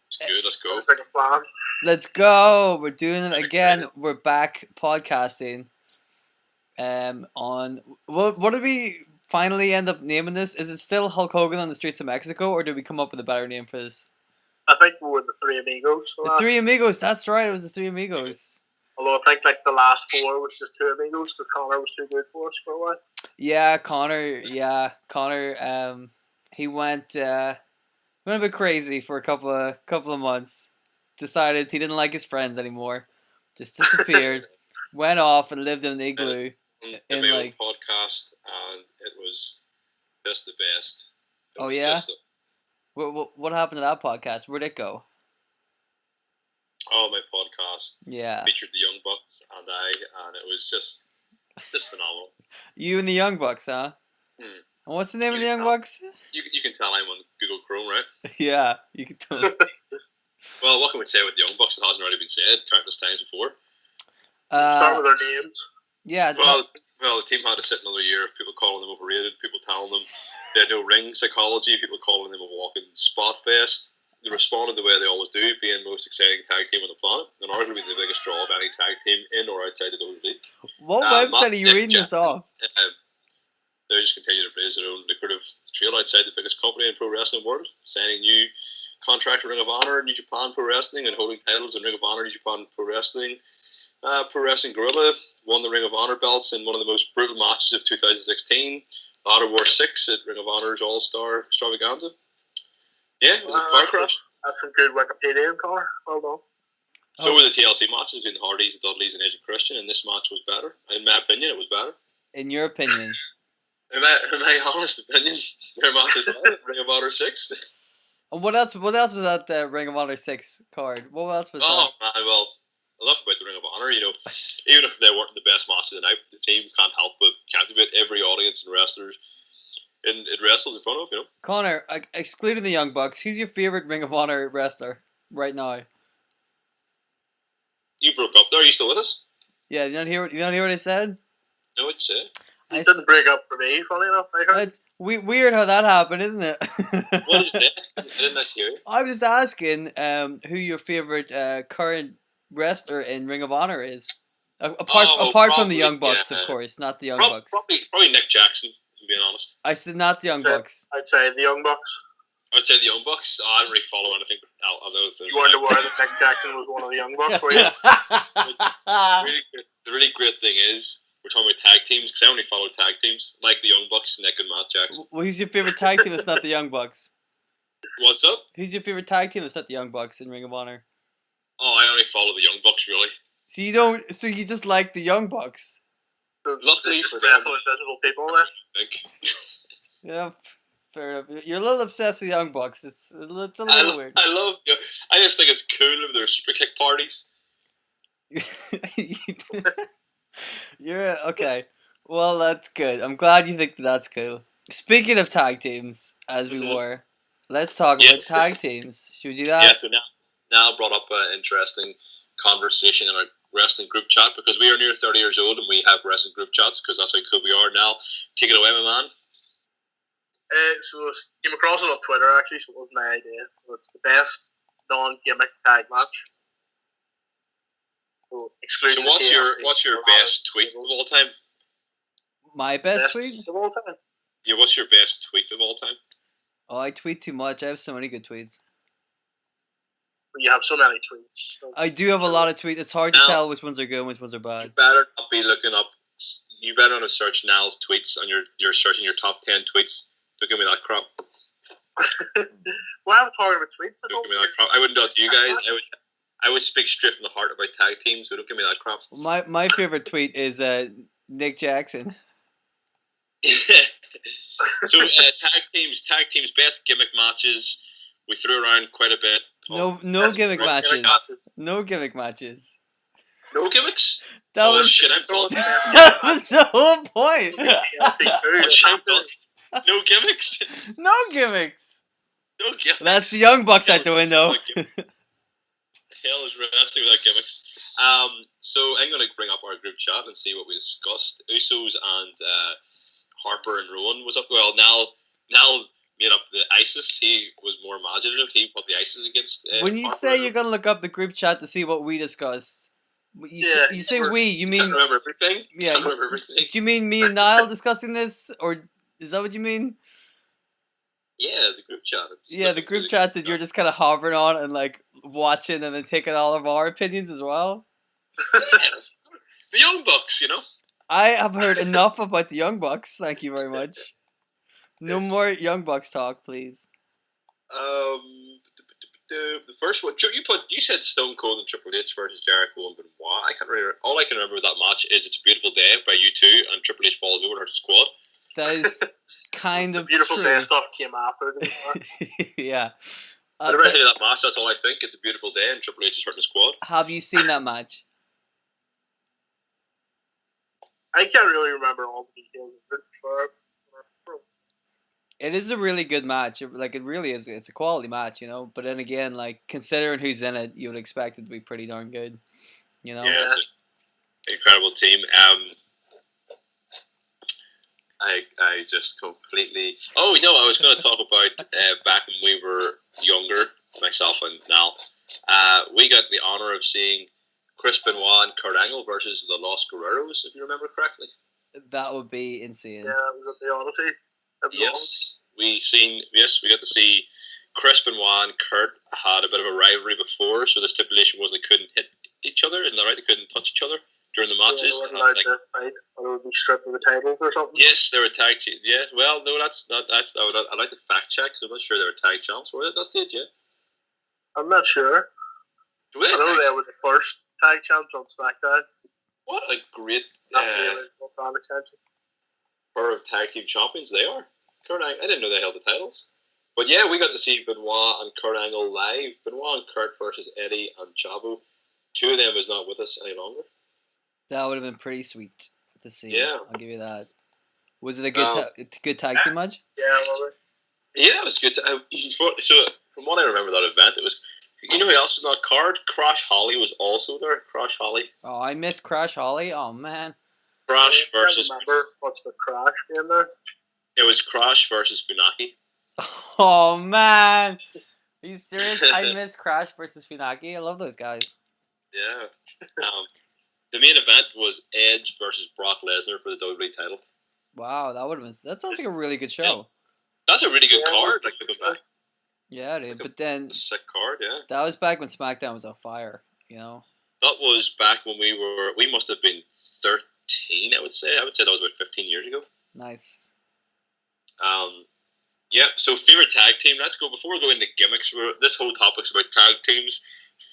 It's good. Let's go. Like a plan. Let's go. We're doing it again. We're back podcasting. On what did we finally end up naming this? Is it still Hulk Hogan on the streets of Mexico, or did we come up with a better name for this? I think we were the Three Amigos. The Three Amigos. That's right. It was the Three Amigos. Although I think like the last four was just two Amigos because Connor was too good for us for a while. Yeah, Connor. He went a bit crazy for a couple of months. Decided he didn't like his friends anymore. Just disappeared. Went off and lived in an igloo. In my own podcast, and it was just the best. What happened to that podcast? Where'd it go? Oh, my podcast. Yeah. Featured the Young Bucks and it was just phenomenal. You and the Young Bucks, huh? And what's the name of the Young Bucks? You can tell I'm on Google Chrome, right? Yeah, you can tell. Well, what can we say with the Young Bucks that hasn't already been said countless times before? Start with their names. Yeah. Well, the team had to sit another year of people calling them overrated, people telling them they had no ring psychology, people calling them a walking spot fest. They responded the way they always do, being the most exciting tag team on the planet, and arguably the biggest draw of any tag team in or outside the WWE. What website are you reading this off? They just continue to blaze their own lucrative trail outside the biggest company in pro wrestling world, signing new contract with Ring of Honor, New Japan Pro Wrestling, and holding titles in Ring of Honor, New Japan Pro Wrestling. Pro Wrestling Guerrilla won the Ring of Honor belts in one of the most brutal matches of 2016. Honor War 6 at Ring of Honor's All-Star Extravaganza. Yeah, it was a car crash. That's some good Wikipedia, Connor. Well done. So were the TLC matches between the Hardys, the Dudleys, and Edge and Christian, and this match was better. In my opinion, it was better. In your opinion? In my honest opinion, their match was better. Ring of Honor 6. And what else was that Ring of Honor 6 card? What else was that? Oh, man, well, enough about the Ring of Honor, you know. Even if they weren't the best match of the night, the team can't help but captivate every audience and wrestlers it wrestles in front of, you know. Connor, excluding the Young Bucks, who's your favorite Ring of Honor wrestler right now? You broke up there. Are you still with us? Yeah, you don't hear what I said? No, what'd you say? It didn't break up for me, funny enough. I heard. It's weird how that happened, isn't it? What did you say? I didn't actually hear you. I was just asking who your favorite current wrestler in Ring of Honor is. Apart from the Young Bucks, of course, not the Young Bucks. Probably Nick Jackson, to be honest. I said not the Young Bucks. I'd say the Young Bucks. I'd say the Young Bucks. I don't really follow anything other than... You weren't aware that Nick Jackson was one of the Young Bucks, were you? The really great thing is, we're talking about tag teams, because I only follow tag teams, like the Young Bucks, Nick and Matt Jackson. Well, who's your favorite tag team that's not the Young Bucks? What's up? Who's your favorite tag team that's not the Young Bucks in Ring of Honor? Oh, I only follow the Young Bucks, really. So you just like the Young Bucks? Luckily for them. Invisible people there. I think. Yeah, fair enough. You're a little obsessed with Young Bucks. It's a little weird. I just think it's cool with their super kick parties. You're okay. Well, that's good. I'm glad you think that's cool. Speaking of tag teams, as we were, let's talk about tag teams. Should we do that? Yeah. So now brought up an interesting conversation in our wrestling group chat, because we are near 30 years old and we have wrestling group chats because that's how cool we are now. Take it away, my man. So I came across it on Twitter actually, so it was my idea. So it's the best non-gimmick tag match. So what's your best tweet of all time? My best tweet of all time? Yeah, what's your best tweet of all time? Oh, I tweet too much. I have so many good tweets. You have so many tweets. So I do have a lot of tweets. It's hard to tell which ones are good and which ones are bad. You better not be looking up. You better not search Niall's tweets on you're searching your top 10 tweets. Don't give me that crap. Well, I'm talking about tweets. Don't give me that crap. I wouldn't do it to you guys. I would speak straight from the heart about tag teams, so don't give me that crap. My favorite tweet is Nick Jackson. So tag teams, best gimmick matches. We threw around quite a bit. No gimmick matches. No gimmick matches. No gimmicks? That was shit, I'm done. That was the whole point. No gimmicks? No gimmicks. No gimmicks. That's the Young Bucks out the window. Hell is wrestling without gimmicks. So I'm going to bring up our group chat and see what we discussed. Usos and Harper and Rowan was up. Well, now made up the ISIS. He was more imaginative. He put the ISIS against. When you say you're gonna look up the group chat to see what we discussed, you say we, you can't mean remember everything. yeah? Can't remember everything. Do you mean me and Niall discussing this, or is that what you mean? Yeah, the group chat. Yeah, the group chat that you're just kind of hovering on and like watching and then taking all of our opinions as well. Yeah, the Young Bucks, I have heard enough about the Young Bucks. Thank you very much. No more Young Bucks talk, please. The first one you said Stone Cold and Triple H versus Jericho and Benoit. I can't remember. All I can remember of that match is "It's a Beautiful Day" by U2 and Triple H falls over her squad. That is kind of Beautiful true. Day stuff came after. Yeah. Whenever I hear that match, that's all I think. It's a beautiful day, and Triple H is hurting the squad. Have you seen that match? I can't really remember all the details of it. It is a really good match. It really is. It's a quality match, But then again, like considering who's in it, you would expect it to be pretty darn good, Yeah, it's an incredible team. I just completely. Oh no, I was going to talk about back when we were younger, myself and Nal. We got the honor of seeing Chris Benoit and Kurt Angle versus the Los Guerreros, if you remember correctly. That would be insane. Yeah, it was at the Odyssey. Yes, we got to see Chris Benoit and Kurt had a bit of a rivalry before, so the stipulation was they couldn't hit each other. Isn't that right? They couldn't touch each other during the matches. Yeah, they weren't allowed to fight, or they would be stripped of the titles or something. Yes, they were tag team. Yeah, well, no, that's not. I'd like to fact check. I'm not sure they were tag champs. Were they at that stage? Yeah, I'm not sure. I know they were the first tag champs on SmackDown. What a great brand extension. pair of tag team champions they are. Kurt Angle, I didn't know they held the titles. But yeah, we got to see Benoit and Kurt Angle live. Benoit and Kurt versus Eddie and Chavo. Two of them is not with us any longer. That would have been pretty sweet to see. Yeah. I'll give you that. Was it a good tag team match? Yeah, well, yeah, it was good. So, from what I remember that event, it was. You know who else was not card? Crash Holly was also there. Crash Holly. Oh, I missed Crash Holly. Oh man. Crash versus. Remember what's the Crash in there? It was Crash versus Funaki. Oh man. Are you serious? I miss Crash versus Funaki. I love those guys. Yeah. The main event was Edge versus Brock Lesnar for the WWE title. Wow, that sounds like a really good show. That's a really good card. Like looking back. Yeah, dude. But then a sick card, yeah. That was back when SmackDown was on fire, That was back when we must have been 13, I would say. I would say that was about 15 years ago. Nice. Yeah, so favorite tag team. Let's go before we go into gimmicks. This whole topic's about tag teams.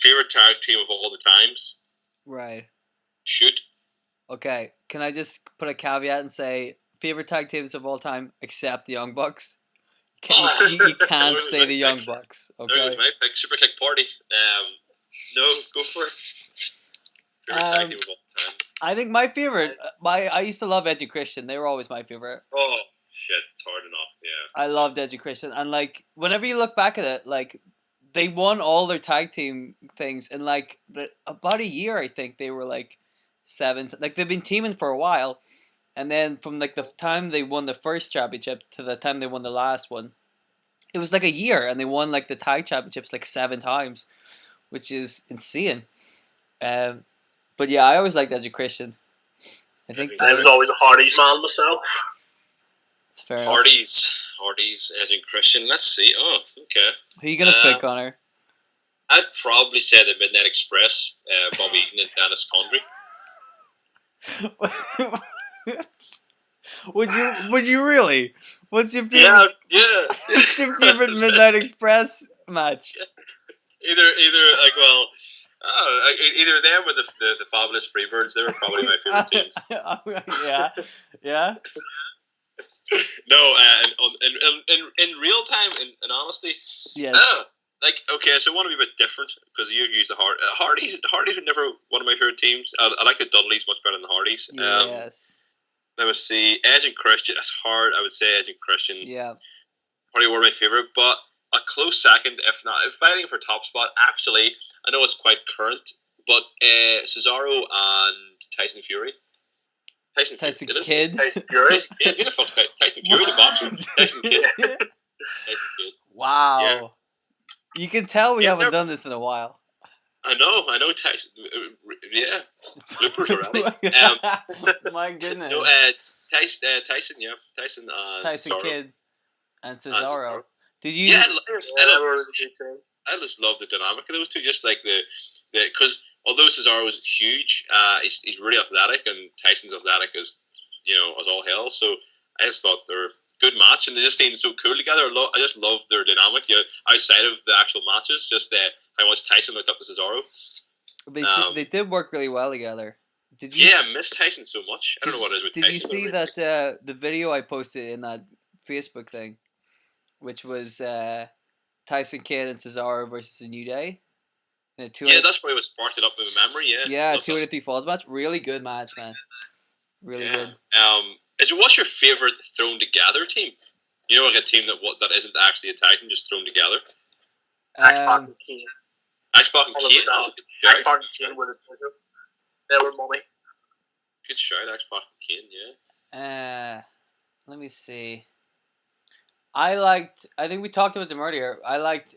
Favorite tag team of all the times. Right. Shoot. Okay, can I just put a caveat and say favorite tag teams of all time except the Young Bucks? You can't say the Young Bucks. Okay. That was my pick. Super Kick Party. No, go for it. Favorite tag team of all time. I think my favorite. I used to love Edge and Christian. They were always my favorite. Oh shit, it's hard enough. Yeah. I loved Edge and Christian, and like whenever you look back at it, like they won all their tag team things in like about a year. I think they were like 7. Like they've been teaming for a while. And then from like the time they won the first championship to the time they won the last one, it was like a year, and they won like the tag championships like 7 times, which is insane. But yeah, I always liked Edge and Christian. I was always a Hardy's man myself. It's fair. Hardy's, Edge and Christian. Let's see. Oh, okay. Who are you gonna pick, Connor? I'd probably say the Midnight Express, Bobby Eaton and Dennis Condrey. Would you really? What's your favorite? Yeah. What's your favorite Midnight Express match? Either them or the Fabulous Freebirds. They were probably my favorite teams. Yeah. No, in real time, in honesty, yeah. So I want to be a bit different because you use the Hardys. Hardys were never one of my favorite teams. I like the Dudleys much better than the Hardys. Yes. Let me see. Edge and Christian. That's hard. I would say Edge and Christian. Yeah. Probably were my favorite, but a close second, if not, fighting for top spot. Actually, I know it's quite current, but Cesaro and Tyson Fury. Tyson Kid. Tyson Fury. Tyson Fury, the boxer. Tyson Kidd. Tyson Kidd. Wow. Yeah. You can tell we Yeah, haven't they're- done this in a while. I know Tyson. Yeah, bloopers already. My goodness. No, Tyson, yeah, Tyson. Tyson Cesaro. Kidd and Cesaro. Cesaro. Did you? Yeah, Yeah, we're a good team. I just love the dynamic of those two. Just like the because although Cesaro is huge, he's really athletic, and Tyson's athletic as as all hell. So I just thought they're a good match, and they just seem so cool together. I just love their dynamic. Outside of the actual matches, just how much Tyson looked up to Cesaro. They did work really well together. Did you? Yeah, I miss Tyson so much. I don't know what it is with Did Tyson. you see that the video I posted in that Facebook thing, which was Tyson Kidd and Cesaro versus a New Day? Yeah, that's probably what sparked it up in my memory. Yeah. Yeah, 2 out of 3 falls match. Really good match, man. Really good. What's your favorite thrown together team? You know, like a team that isn't actually a tag team, just thrown together. X-Pac and Kane. X-Pac and Kane. X-Pac and Kane with it. They were money. Good shout, X-Pac and Kane. Yeah. Let me see. I think we talked about them earlier. I liked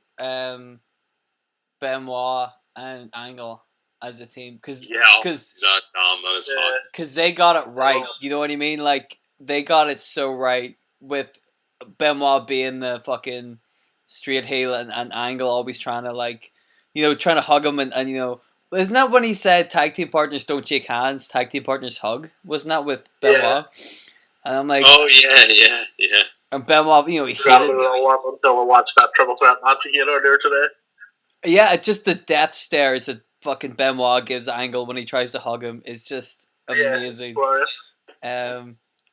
Benoit and Angle as a team because that is hot. Because they got it right. You know what I mean? Like they got it so right with Benoit being the fucking straight heel and Angle always trying to trying to hug him and isn't that when he said tag team partners don't shake hands, tag team partners hug? Wasn't that with Benoit? Yeah. And I'm like, oh yeah. And Benoit, he hated it. Until I watched that triple threat match again earlier today. Yeah, just the death stares that fucking Benoit gives Angle when he tries to hug him is just amazing.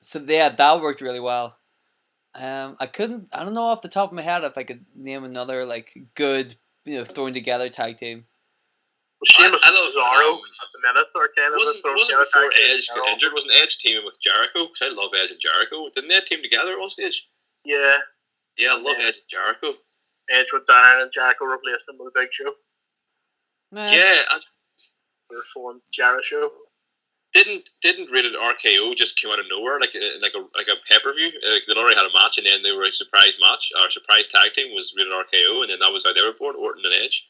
So yeah, that worked really well. I don't know off the top of my head if I could name another good, thrown together tag team. Sheamus and Cesaro at the minute are kind of wasn't before Edge got injured? Wasn't Edge teaming with Jericho? Because I love Edge and Jericho. Didn't they team together at one stage? Yeah. Yeah, I love Edge and Jericho. Edge went down and Jericho replaced him with a Big Show. Yeah. They're formed Jericho. Didn't Rated RKO just come out of nowhere like a pay-per-view? They'd already had a match and then they were a surprise match. Our surprise tag team was Rated RKO and then that was how they were born, Orton and Edge.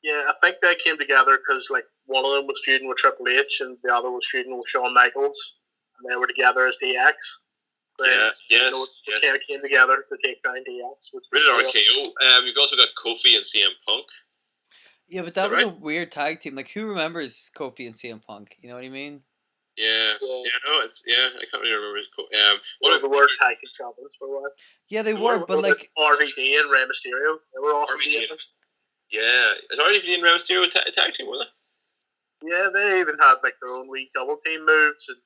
Yeah, I think they came together because one of them was feuding with Triple H and the other was feuding with Shawn Michaels, and they were together as DX. They kind of came together to take down DX. Rated RKO. You've also got Kofi and CM Punk. Yeah, but that was a weird tag team. Who remembers Kofi and CM Punk? You know what I mean? Yeah. I can't really remember. The word tag team champions for a while. Yeah, they were, but RVD and Rey Mysterio, they were awesome. Yeah, is RVD and Rey Mysterio a tag team, were they? Yeah, they even had their own wee double team moves, and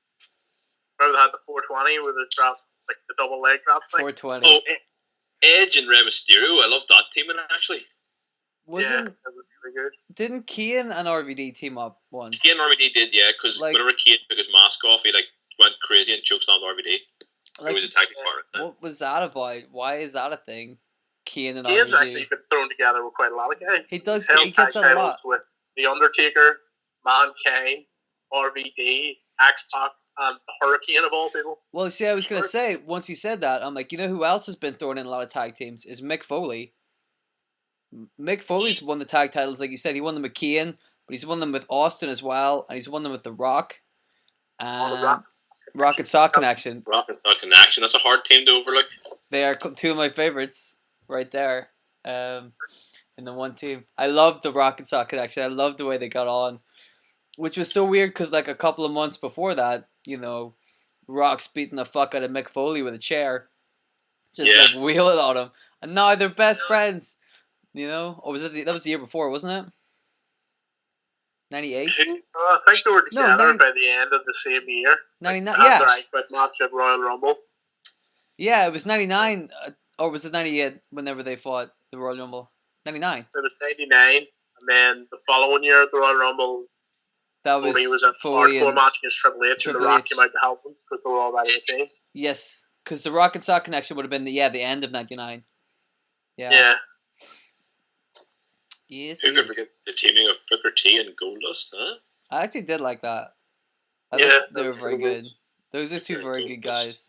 remember they had the 420 with the drop, the double leg drop thing. 420. Oh, Edge and Rey Mysterio. I love that teaming actually. That was really good. Didn't Kane and RVD team up once? Kane and RVD did, yeah, because whenever Kane took his mask off, he went crazy and chokeslammed RVD. It was a tag team partner. What was that about? Why is that a thing? Kane and Kane's RVD. actually been thrown together with quite a lot of guys. He does. He gets that a lot. With The Undertaker, Mankind, RVD, X-Pac, and the Hurricane of all people. Well, see, I was gonna say once you said that, I'm like, who else has been thrown in a lot of tag teams? Is Mick Foley. Mick Foley's won the tag titles, like you said. He won them with Kane, but he's won them with Austin as well, and he's won them with The Rock. Rock and Sock Connection. Rock and Sock Connection. That's a hard team to overlook. They are two of my favorites, right there, in the one team. I love the Rock and Sock Connection. I love the way they got on, which was so weird because a couple of months before that, Rock's beating the fuck out of Mick Foley with a chair, just wheeling on him, and now they're best friends. Or was it that was the year before, wasn't it? 98? I think they were together by the end of the same year. 99, after I quit match at Royal Rumble. Yeah, it was 99, or was it 98 whenever they fought the Royal Rumble? 99. It was 99, and then the following year at the Royal Rumble, Foley was in hardcore match against Triple H, and The Rock came out to help him because they were already a team. Yes, because the Rock and Sock Connection would have been the end of 99. Yeah. Yes, Who could forget the teaming of Booker T and Goldust, huh? I actually did like that. They were very good. Those are two very good guys.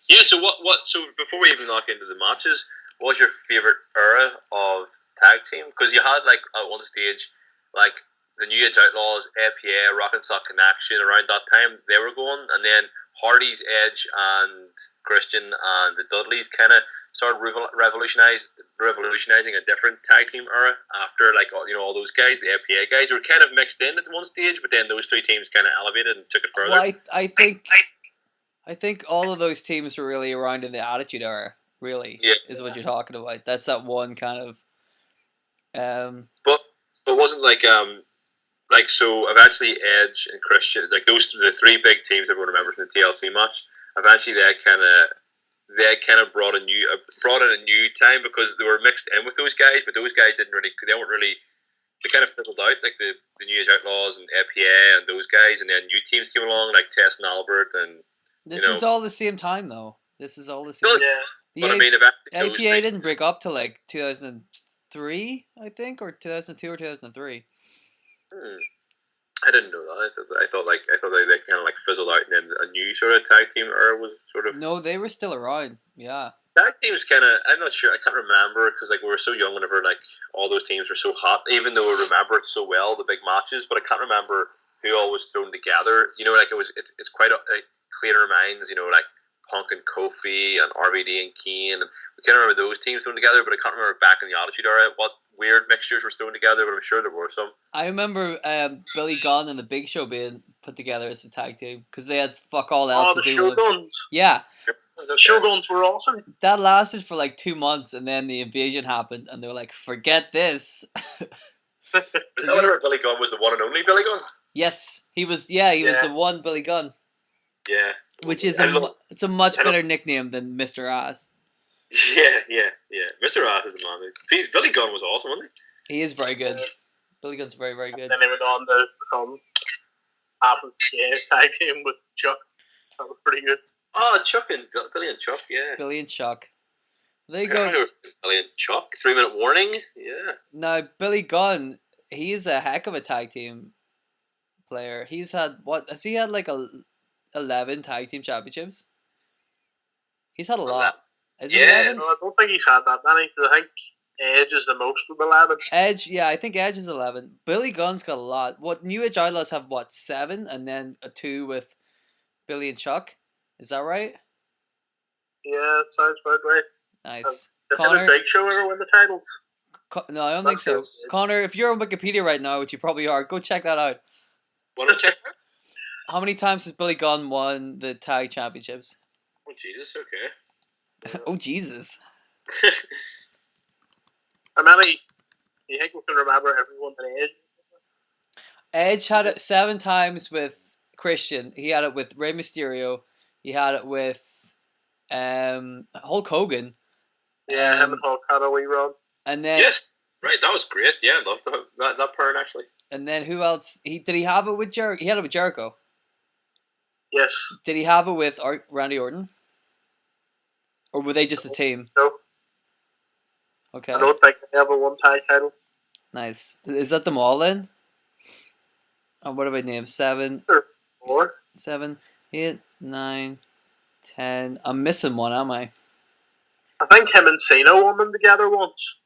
Yeah. So what? So before we even knock into the matches, what was your favorite era of tag team? Because you had like at one stage, like the New Age Outlaws, APA, Rock and Sock Connection. Around that time, they were going, and then Hardy's, Edge, and Christian and the Dudleys kind of started revolutionizing a different tag team era after like all those guys, the APA guys, were kind of mixed in at one stage, but then those three teams kind of elevated and took it further. Well, I think all of those teams were really around in the Attitude Era. Really, is what you're talking about. That's that one kind of. But wasn't like so eventually Edge and Christian, like those the three big teams everyone remembers from the TLC match. Eventually they kind of brought in a new time because they were mixed in with those guys, but those guys they kind of fizzled out, like the New Age Outlaws and APA and those guys, and then new teams came along like Tess and Albert and. This is all the same time though. This is all the same. Yeah. But I mean, APA didn't break up till like 2003, I think, or 2002 or 2003. I didn't know that. I thought they kind of like fizzled out, and then a new sort of tag team era was sort of. No, they were still around. Yeah. Tag teams kind of. I'm not sure. I can't remember because like we were so young whenever like all those teams were so hot. Even though we remember it so well, the big matches, but I can't remember who all was thrown together. Like it's quite clear in our minds. Like Punk and Kofi and RVD and Kane, and we can't remember those teams thrown together. But I can't remember back in the Attitude Era what weird mixtures were thrown together. But I'm sure there were some. I remember Billy Gunn and the Big Show being put together as a tag team because they had fuck all else to do. Oh, the Shoguns. Yeah. The Shoguns were awesome. That lasted for like 2 months, and then the invasion happened, and they were like, "Forget this." Is that whenever Billy Gunn was the one and only Billy Gunn? Yes, he was. Yeah, he was the one Billy Gunn. Yeah. Which is it's a much better nickname than Mr. Ass. Yeah. Mr. Ass is the man. Billy Gunn was awesome, wasn't he? He is very good. Billy Gunn's very, very good. And then they went on to become half of the tag team with Chuck. That was pretty good. Oh, Billy and Chuck, yeah. Billy and Chuck. There you go. Billy and Chuck. 3-minute warning, yeah. Now, Billy Gunn, he's a heck of a tag team player. He's had, has he had like 11 tag team championships? He's had a lot. Is it 11? No, I don't think he's had that many. I think Edge is the most with 11. I think Edge is 11. Billy Gunn's got a lot. What New Age Outlaws have 7, and then a 2 with Billy and Chuck. Is that right? Yeah, it sounds about right. Nice. Did the Big Show ever win the titles? No, I don't think so. Connor, if you're on Wikipedia right now, which you probably are, go check that out. Want to check that? How many times has Billy Gunn won the tag championships? Oh, Jesus, okay. Oh, Jesus. How many do you think we can remember everyone that Edge? Edge had it 7 times with Christian. He had it with Rey Mysterio. He had it with Hulk Hogan. Yeah, him and Hulk had a wee run. And then right, that was great. Yeah, I loved that part actually. And then who else? Did he have it with Jericho? He had it with Jericho. Yes. Did he have it with Randy Orton? Or were they just a team? No. Okay. I don't think they have a one tag title. Nice. Is that them all then? What have I named? 7. Or 7, 8, 9, 10. I'm missing one, am I? I think him and Cena won them together once.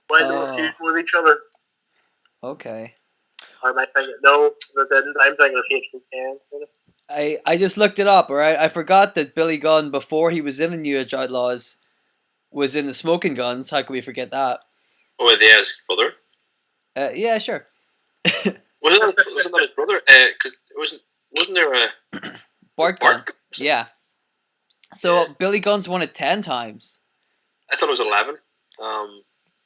When they were feuding with each other. Okay. Or am I thinking? No, they didn't. I'm thinking of HBK. I just looked it up, alright? I forgot that Billy Gunn, before he was in the New Age Outlaws, was in the Smoking Guns. How could we forget that? Oh, yeah, his brother? Yeah, sure. Wasn't that his brother? Because wasn't there a... Bart Gunn. Yeah. So Billy Gunn's won it 10 times. I thought it was 11.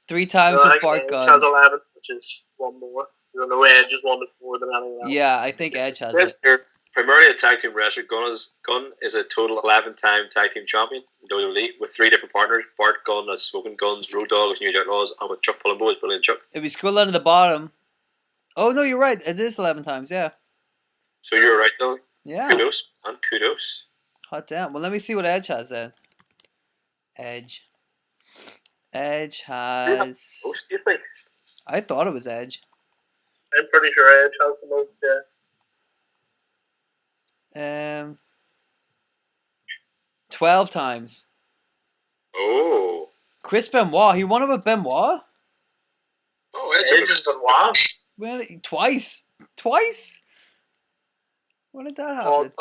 3 times with Bart Gunn. Edge has 11, which is one more. I don't know, Edge just won it more than anyone else. Yeah, I think Edge has it. They're primarily a tag team wrestler. Gunn is a total 11-time tag team champion in WWE with 3 different partners. Bart Gunn as Smoking Guns, Road Dogg as New Age Outlaws, and with Chuck Palumbo as Billy and Chuck. If we scroll down to the bottom... Oh, no, you're right. It is 11 times, yeah. So you're right, though. Yeah. Kudos, and kudos. Hot damn. Well, let me see what Edge has then. Edge has... Most, do you think? I thought it was Edge. I'm pretty sure Edge has the most, yeah. 12 times. Oh. Chris Benoit. He won it with Benoit? Oh, Edge and Benoit. Well, twice. When did that happen?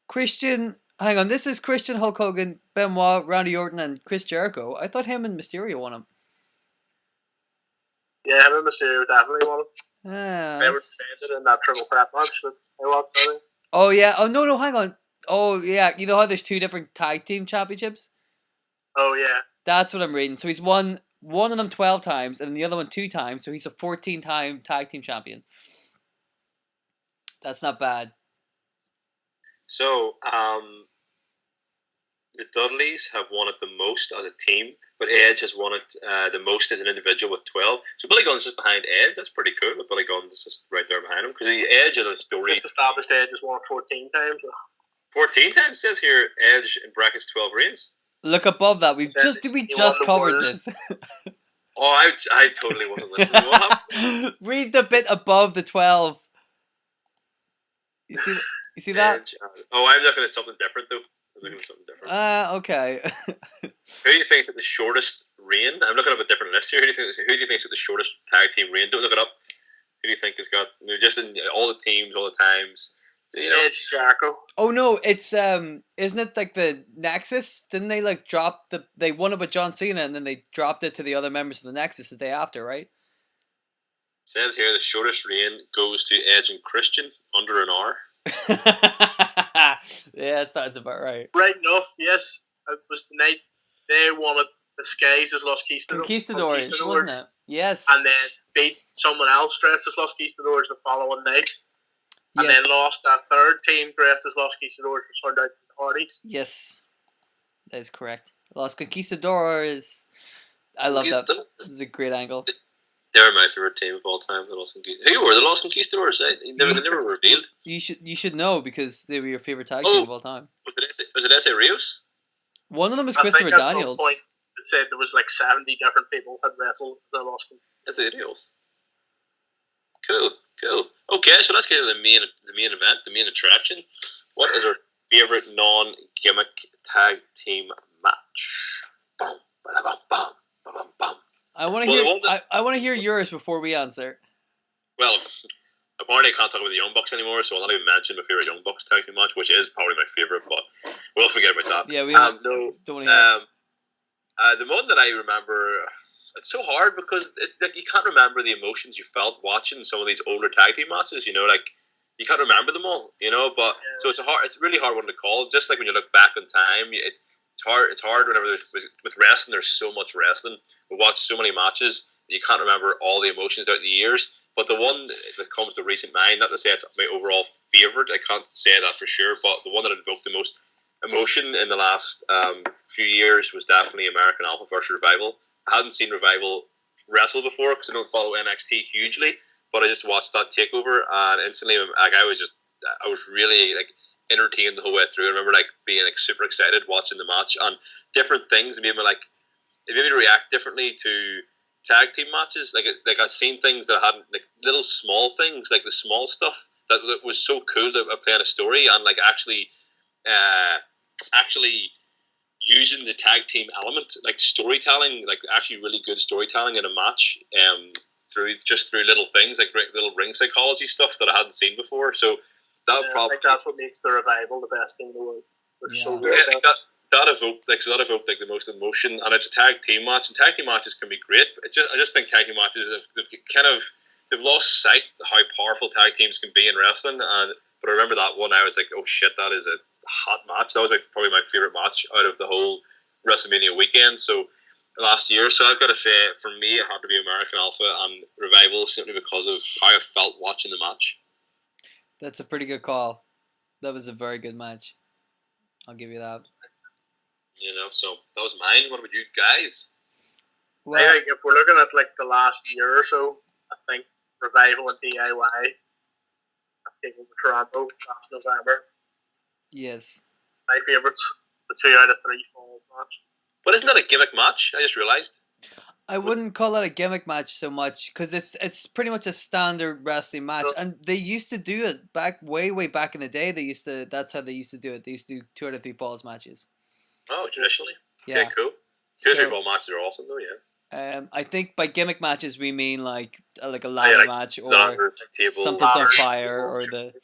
Christian. Hang on. This is Christian, Hulk Hogan, Benoit, Randy Orton, and Chris Jericho. I thought him and Mysterio won him. Yeah, him and Mysterio definitely won it. They were defended in that triple threat match that they lost. Oh yeah. Oh no, hang on. Oh yeah. You know how there's 2 different tag team championships? Oh yeah. That's what I'm reading. So he's won one of them 12 times and the other one 2 times. So he's a 14-time tag team champion. That's not bad. So the Dudleys have won it the most as a team, but Edge has won it the most as an individual with 12. So Billy Gunn's just behind Edge. That's pretty cool that Billy Gunn's just right there behind him, because Edge has a story. Just established Edge has won 14 times. 14 times? It says here Edge in brackets 12 reigns. Look above that. We just covered this. Oh, I totally wasn't listening. What happened? Read the bit above the 12. You see that? Edge. Oh, I'm looking at something different though. Okay. Who do you think is at the shortest reign? I'm looking up a different list here. Who do you think is at the shortest tag team reign? Don't look it up. Who do you think has got just in all the teams, all the times? Edge, Jericho. Oh no, it's isn't it like the Nexus? Didn't they like drop they won it with John Cena and then they dropped it to the other members of the Nexus the day after, right? It says here the shortest reign goes to Edge and Christian, under an hour. Yeah, that sounds about right. Right enough, yes. It was the night they won it. The Skies as Los Conquistadors, wasn't it? Yes. And then beat someone else dressed as Los Conquistadors the following night. And then lost that third team dressed as Los Conquistadors for turned out to the Hardys. Yes. That is correct. Los Conquistadors. I love that. This is a great angle. They were my favorite team of all time. The Los Conquistadors. Who were the Los Conquistadors? They never revealed. You should know because they were your favorite tag team of all time. Was it S.A. Rios? One of them was Christopher Daniels. Point it said there was like 70 different people had wrestled the Los Conquistadors. S.A. Rios. Cool. Okay, so let's get to the main event, the main attraction. What is our favorite non-gimmick tag team match? Boom, ba-da-bum, bum, ba-bum, bum. I want to hear yours before we answer. Well, apparently I can't talk about the Young Bucks anymore, so I'll not even mention my favorite Young Bucks tag team match, which is probably my favorite, but we'll forget about that. Yeah, we don't want to hear the one that I remember, it's so hard because you can't remember the emotions you felt watching some of these older tag team matches. You can't remember them all. But so it's a really hard one to call. Just like when you look back in time, it's hard whenever with wrestling. There's so much wrestling. We watch so many matches you can't remember all the emotions throughout the years. But the one that comes to recent mind, not to say it's my overall favorite, I can't say that for sure, but the one that invoked the most emotion in the last few years was definitely American Alpha versus Revival. I hadn't seen Revival wrestle before because I don't follow NXT hugely, but I just watched that takeover and instantly, I was really entertained the whole way through. I remember being super excited watching the match, and different things made me react differently to tag team matches. I've seen things that I hadn't, little small things, the small stuff that was so cool that playing a story and actually using the tag team element, storytelling, actually really good storytelling in a match, through little things, little ring psychology stuff that I hadn't seen before. So that I think that's what makes the Revival the best thing in the world. So good. That evoked the most emotion, and it's a tag team match. And tag team matches can be great. I just think tag team matches they've lost sight of how powerful tag teams can be in wrestling. But I remember that one. I was like, oh shit, that is a hot match. That was probably my favorite match out of the whole WrestleMania weekend. So last year, so I've got to say, for me, it had to be American Alpha and Revival simply because of how I felt watching the match. That's a pretty good call. That was a very good match. I'll give you that. So that was mine. What about you guys? Well, I think if we're looking at the last year or so, I think Revival and DIY have taken over Toronto last November. Yes. My favourites, the 2 out of 3 falls match. But isn't that a gimmick match? I just realised. I wouldn't call it a gimmick match so much because it's pretty much a standard wrestling match, and they used to do it way back in the day. That's how they used to do it. They used to do 2 out of 3 falls matches. Oh, traditionally. Yeah, cool. 2 out of 3 fall matches are awesome though. Yeah. I think by gimmick matches we mean like a ladder match or something's on fire or the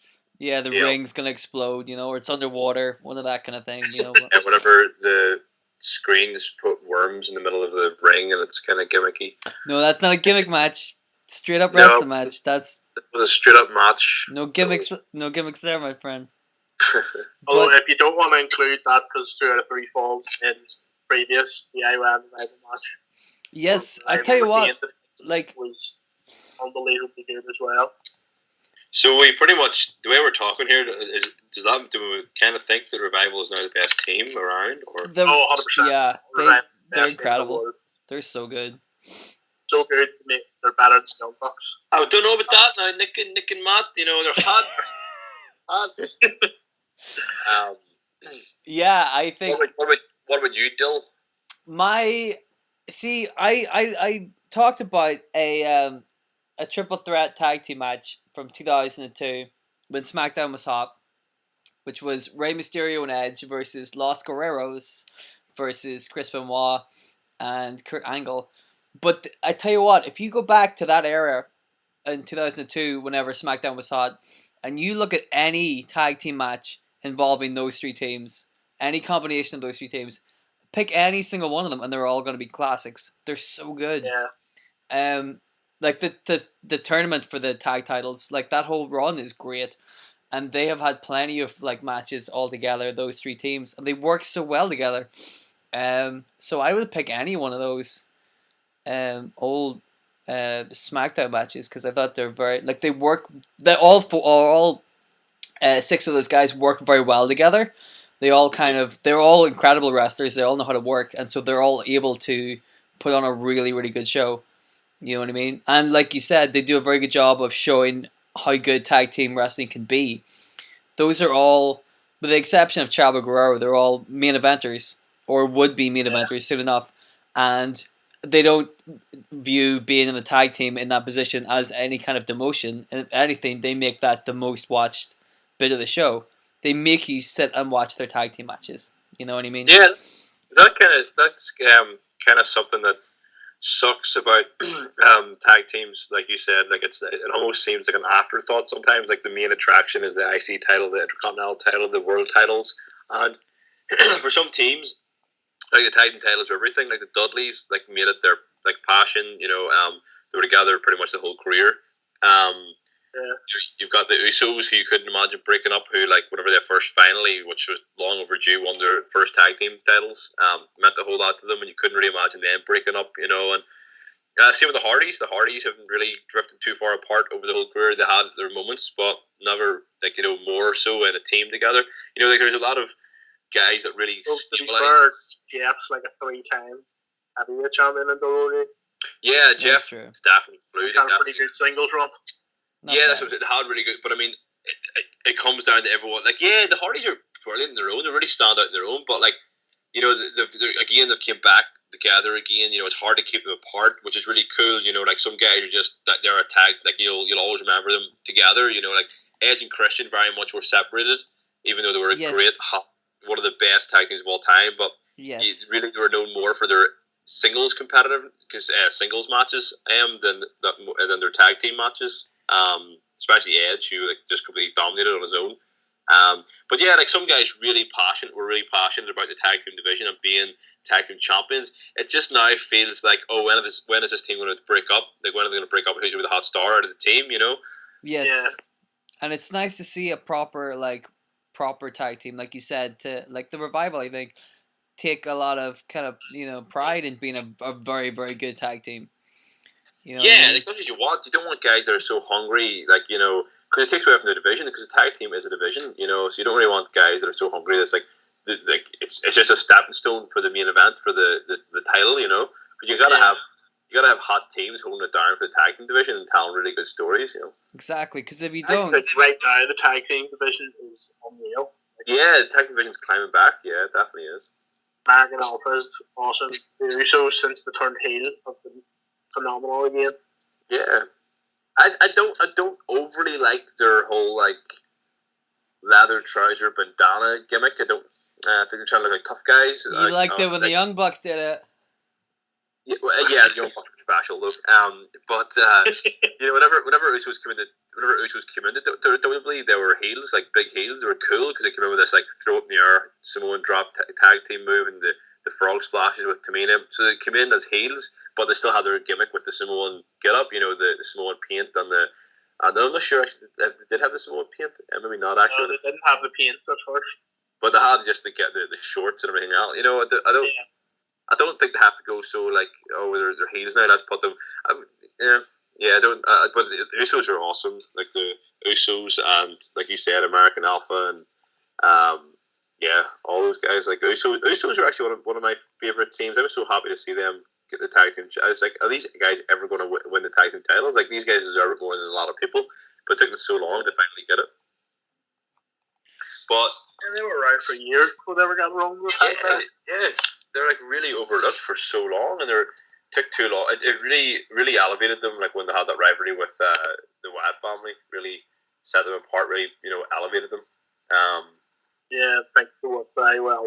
ring's gonna explode, or it's underwater, one of that kind of thing, And whenever the screens put worms in the middle of the ring and it's kind of gimmicky. No, that's not a gimmick match. Straight up wrestling match. That's a straight up match. No gimmicks. No gimmicks there, my friend. Although if you don't want to include that, because 2 out of 3 falls in previous DIY rival match. Yes, I tell you what, like was unbelievably good as well. So we pretty much, the way we're talking here, do we kind of think that Revival is now the best team around? Or 100%. Yeah, they're incredible. They're so good. So good, they're better than Young Bucks. I don't know about that now. Nick and Matt, they're hot. Yeah, I think. What about you, Dill? I talked about a triple threat tag team match from 2002 when SmackDown was hot, which was Rey Mysterio and Edge versus Los Guerreros versus Chris Benoit and Kurt Angle. But I tell you what, if you go back to that era in 2002, whenever SmackDown was hot, and you look at any tag team match involving those 3 teams, any combination of those 3 teams, pick any single one of them, and they're all going to be classics. They're so good. Yeah. Like the tournament for the tag titles, like that whole run is great, and they have had plenty of like matches all together. Those 3 teams, and they work so well together. So I would pick any one of those old SmackDown matches because I thought they're very like they work. They all 6 of those guys work very well together. They're all incredible wrestlers. They all know how to work, and so they're all able to put on a really, really good show. You know what I mean? And like you said, they do a very good job of showing how good tag team wrestling can be. Those are all, with the exception of Chavo Guerrero, they're all main eventers, or would be main eventers soon enough. And they don't view being in the tag team in that position as any kind of demotion. And if anything, they make that the most watched bit of the show. They make you sit and watch their tag team matches. You know what I mean? Yeah, that's kind of something that sucks about tag teams. Like you said, like it almost seems like an afterthought sometimes. Like the main attraction is the IC title, the Intercontinental title, the World titles, and for some teams, like the tag team titles are everything. Like the Dudleys, like made it their like passion. They were together pretty much the whole career. You've got the Usos, who you couldn't imagine breaking up, who like whenever they first finally, which was long overdue, won their first tag team titles, meant a whole lot to them, and you couldn't really imagine them breaking up, and same with the Hardys. The Hardys haven't really drifted too far apart over the whole career. They had their moments, but never more so in a team together. Like there's a lot of guys that really stabilize. Jeff's like a 3-time heavyweight champion in WWE. Yeah, Jeff is definitely fluid. Kind of pretty good singles run. That's what it had really good. But I mean, it comes down to everyone. Like, the Hardys are brilliant in their own. They really stand out in their own. But like, they've came back together again. It's hard to keep them apart, which is really cool. Like some guys are just that they're a tag. Like you'll always remember them together. Like Edge and Christian very much were separated, even though they were a great, one of the best tag teams of all time. But really, they were known more for their singles competitive singles matches than their tag team matches. Especially Edge, who just completely dominated on his own. But like some guys were really passionate about the tag team division and being tag team champions. It just now feels like, when is this team going to break up? Like when are they going to break up? Who's the hot star out of the team? Yes. Yeah. And it's nice to see a proper tag team, like you said, to like the Revival. I think take a lot of kind of pride in being a very, very good tag team. Like that's what you want. You don't want guys that are so hungry, because it takes away from the division. Because the tag team is a division, so you don't really want guys that are so hungry. That's it's just a stepping stone for the main event for the title, Because you gotta have hot teams holding it down for the tag team division and telling really good stories, Exactly, because if you don't, right now the tag team division is unreal. The tag team division's climbing back. Yeah, it definitely is. American Alpha is awesome. The Usos, since they turned heel, have been phenomenal again. Yeah, I don't overly like their whole like leather trouser bandana gimmick. I think they're trying to look like tough guys. You liked it when the Young Bucks did it. Yeah, the Young Bucks were special though. But whenever Usos came into WWE, they were heels, like big heels. They were cool because they came in with this like throw up in the air Samoan drop tag team move and the frog splashes with Tamina. So they came in as heels, but they still had their gimmick with the Samoan get up. The Samoan paint and the. And I'm not sure actually, they did have the Samoan paint. Maybe not actually. No, they didn't have the paint at first. But they had just to get the shorts and everything else. I don't. Yeah. I don't think they have to go so like they're heels now. Let's put them. I don't. But the Usos are awesome. Like the Usos and like you said, American Alpha and all those guys. Like Usos are actually one of my favorite teams. I was so happy to see them get the tag team. I was like, are these guys ever going to win the tag team titles? Like these guys deserve it more than a lot of people. But it took them so long to finally get it. But they were around for years before they ever got wrong with the yeah. They're like really overlooked for so long, and took too long. It really elevated them. Like when they had that rivalry with the Wyatt family, really set them apart. Really, elevated them. I think they worked very well.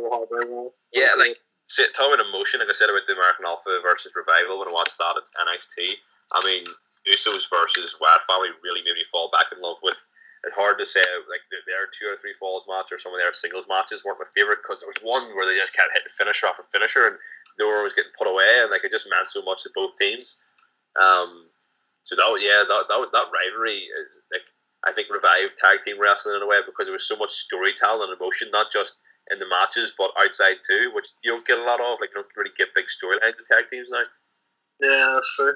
Yeah, like talking about emotion, like I said about the American Alpha versus Revival when I watched that at NXT. I mean, Usos versus Wyatt family really made me fall back in love with. It's hard to say, like, their 2 or 3 falls match or some of their singles matches weren't my favourite because there was one where they just kept hitting finisher after finisher and the door was getting put away and, like, it just meant so much to both teams. So, that rivalry is, like, I think revived tag team wrestling in a way because there was so much storytelling and emotion, not just in the matches but outside too, which you don't get a lot of. Like, you don't really get big storylines in tag teams now. Yeah, that's true.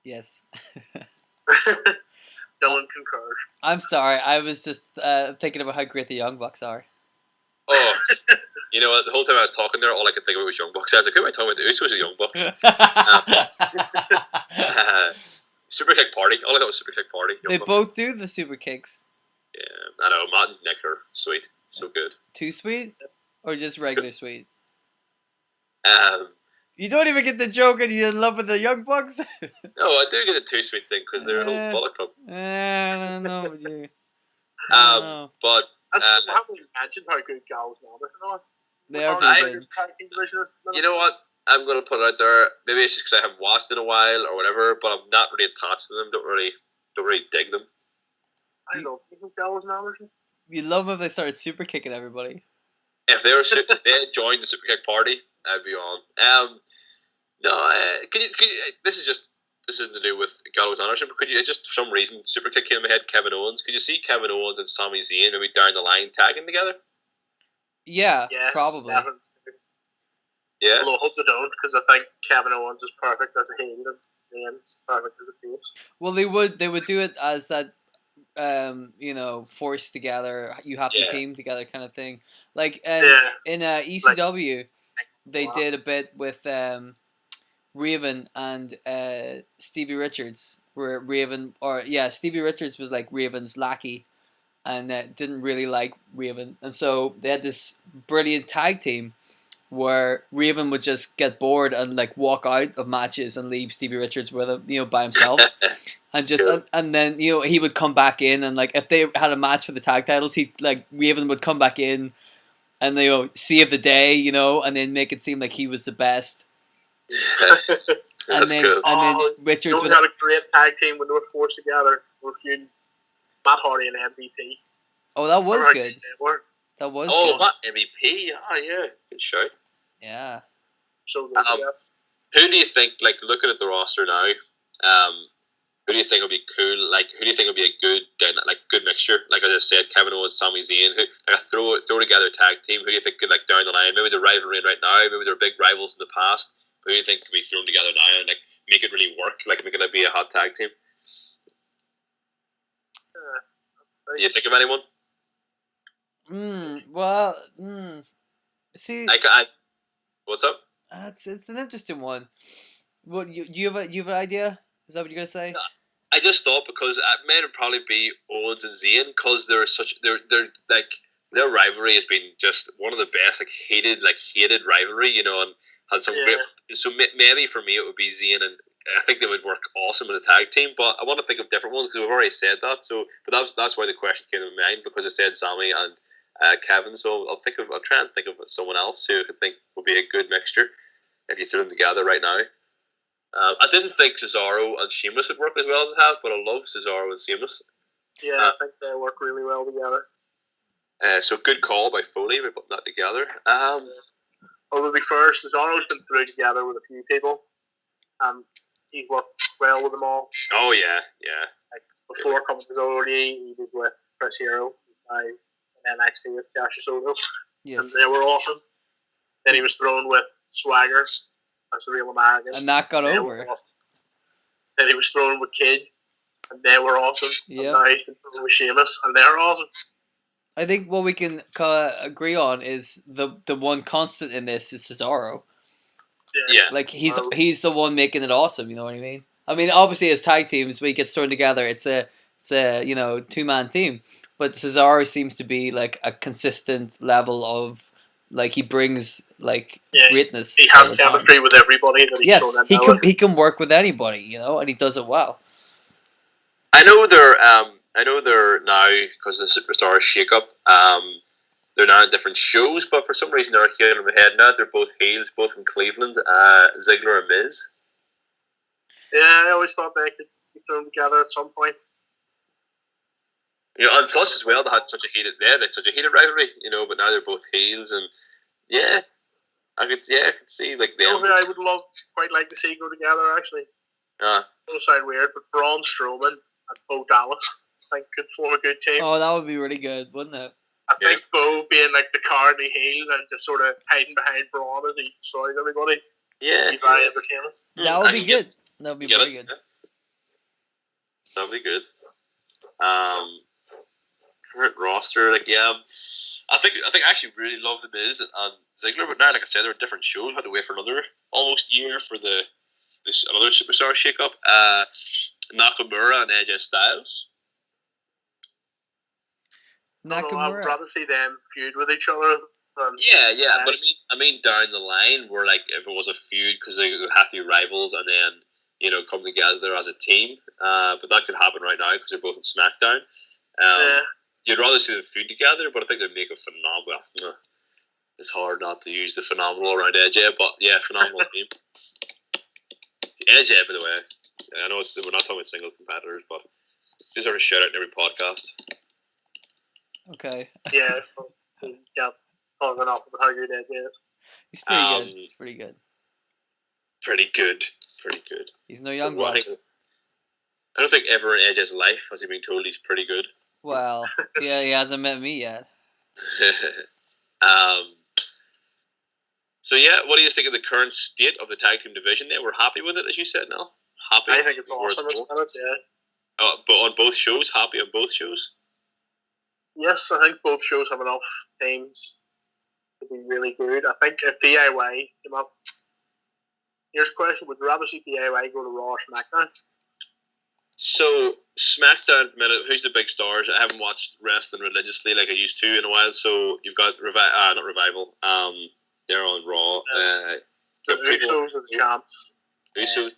Yes. Dylan concurs. I'm sorry. I was just thinking about how great the Young Bucks are. Oh, you know what? The whole time I was talking there, all I could think about was Young Bucks. I was like, who am I talking about? The Usos or Young Bucks? Super Kick Party. All I thought was Super Kick Party. They both do the Super Kicks. Yeah, I know. Matt and Nick are sweet. So good. Too sweet? Or just regular sweet? You don't even get the joke and you're in love with the Young Bucks? No, I do get the too sweet thing because they're an old Bullet Club. I don't know. But I haven't imagined how good Gallows now are. They are. You know what? I'm going to put it out there. Maybe it's just because I haven't watched in a while or whatever, but I'm not really attached to them. Don't really dig them. I don't think Gallows now. You love them if they started super kicking everybody. If they had joined the Super Kick Party, I'd be on. Can you, this isn't to do with Gallows Anderson, but could you just for some reason Super Kick came in my head? Kevin Owens. Could you see Kevin Owens and Sami Zayn maybe down the line tagging together? Yeah, probably. Definitely. Yeah. Although I hope they don't, because I think Kevin Owens is perfect as a heel and Zayn's perfect as a face. Well, they would do it as that. Forced together, you have to team together kind of thing. Like in ECW, they did a bit with Raven and Stevie Richards, where Stevie Richards was like Raven's lackey, and didn't really like Raven, and so they had this brilliant tag team where Raven would just get bored and like walk out of matches and leave Stevie Richards with him, by himself. And just and then he would come back in and like if they had a match for the tag titles, Raven would come back in and save the day, and then make it seem like he was the best. and then Richards would have a great tag team when they were forced together. We're feuding Matt Hardy and MVP. Oh, that was good. That was good. Matt MVP. Oh yeah, good show. Yeah. So good. Who do you think? Like looking at the roster now, who do you think will be cool? Like, who do you think will be a good mixture? Like I just said, Kevin Owens, Sami Zayn. Throw together a tag team. Who do you think could down the line? Maybe they're rivalry right now. Maybe they're big rivals in the past. Who do you think could be thrown together now and make it really work? Like make it be a hot tag team. Do you think of anyone? See, what's up? It's an interesting one. What you have an idea? Is that what you're gonna say? I just thought because it may probably be Owens and Zayn because they're like their rivalry has been just one of the best, hated rivalry, and had some great. So maybe for me it would be Zayn, and I think they would work awesome as a tag team. But I want to think of different ones because we've already said that. So, but that's why the question came to mind, because I said Sami and Kevin. So I'll try and think of someone else who I could think would be a good mixture if you threw them together right now. I didn't think Cesaro and Sheamus would work as well as it have, but I love Cesaro and Sheamus. Yeah, I think they work really well together. So good call by Foley by putting that together. Although to be fair, Cesaro's been through together with a few people. He's worked well with them all. Oh yeah. Like before coming to WWE, he was with Chris Hero, and NXT with Cassius Ohno. Yes. And they were awesome. Then he was thrown with Swagger as the Real American. And that got over. Awesome. Then he was thrown with Kid, and they were awesome. Yeah. And now he's been thrown with Sheamus, and they're awesome. I think what we can agree on is the one constant in this is Cesaro. Yeah. Like he's the one making it awesome. You know what I mean? I mean, obviously as tag teams, when he gets thrown together, it's a 2-man team. But Cesaro seems to be like a consistent level of he brings greatness. He has chemistry with everybody. That he's thrown in he can work with anybody, and he does it well. I know they're now, because of the Superstar shake-up, they're now in different shows, but for some reason they're here in my head now. They're both heels, both from Cleveland, Ziggler and Miz. Yeah, I always thought they could be thrown together at some point. And plus as well, they had such a heated rivalry, but now they're both heels, and I could see them. I would quite like to see go together, actually. Yeah. It'll sound weird, but Braun Strowman and Bo Dallas, I think, could form a good team. Oh, that would be really good, wouldn't it? I think Bo being the cowardly heel and just sort of hiding behind Braun as he destroys everybody. Yeah. Be very entertaining. That would be good. That would be very good. That would be good. Current roster, I think I actually really love the Miz and Ziggler, but now, like I said, they're different shows. I had to wait for another almost year for another Superstar shake-up. Nakamura and AJ Styles. Nakamura. I'd rather see them feud with each other. Yeah, but I mean down the line, where if it was a feud, because they have to be rivals and then come together as a team. But that could happen right now because they're both in SmackDown. You'd rather see them feud together, but I think they'd make a phenomenal. It's hard not to use the phenomenal around AJ, but yeah, phenomenal team. AJ, by the way, I know we're not talking about single competitors, but just sort of shout out in every podcast. Okay. Yeah, talking off about how good AJ is. He's pretty good. He's pretty good. Pretty good. He's no young boy. I don't think ever in AJ's life has he been told he's pretty good. Well, yeah, he hasn't met me yet. So yeah, what do you think of the current state of the tag team division? There, we're happy with it, as you said, Nell. Happy. I think it's awesome. But on both shows, happy on both shows. Yes, I think both shows have enough teams to be really good. I think if DIY came up, here's a question: would you rather see DIY go to Raw or SmackDown? So SmackDown, who's the big stars? I haven't watched wrestling religiously like I used to in a while. So you've got not Revival. They're on Raw. The Usos are the champs. Usos.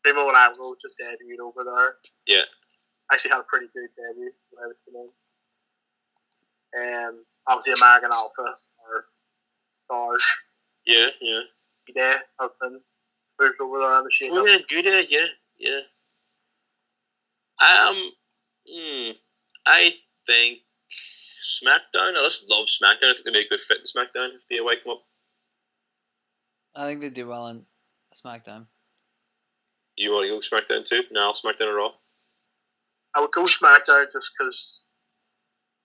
Primo and Amigos just debuted over there. Yeah. Actually had a pretty good debut when I was obviously American Alpha or stars. Yeah. Yeah, have been moved over there on the shake. Oh, yeah, good. Yeah. I think SmackDown. I just love SmackDown. I think they'd be a good fit in SmackDown if DIY come up. I think they do well in SmackDown. You want to go SmackDown too? No, SmackDown or Raw? I would go SmackDown just because,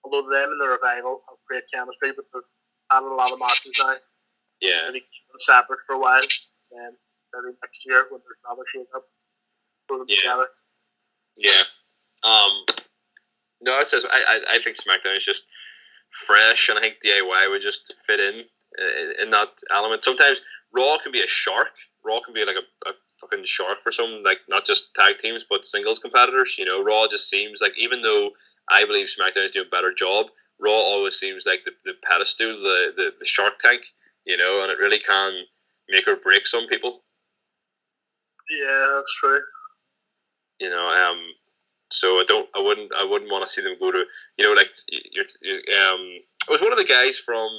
although them and the Revival have great chemistry, but they're having a lot of matches now. Yeah. They keep them separate for a while, and maybe next year when there's another shake-up, put them together. Yeah. No, it says I think SmackDown is just fresh, and I think DIY would just fit in that element. Sometimes Raw can be a shark. Raw can be like a fucking shark for some, like not just tag teams but singles competitors. Raw just seems like, even though I believe SmackDown is doing a better job, Raw always seems like the pedestal, the Shark Tank, and it really can make or break some people. Yeah, that's true. So I wouldn't want to see them go to, like it was one of the guys from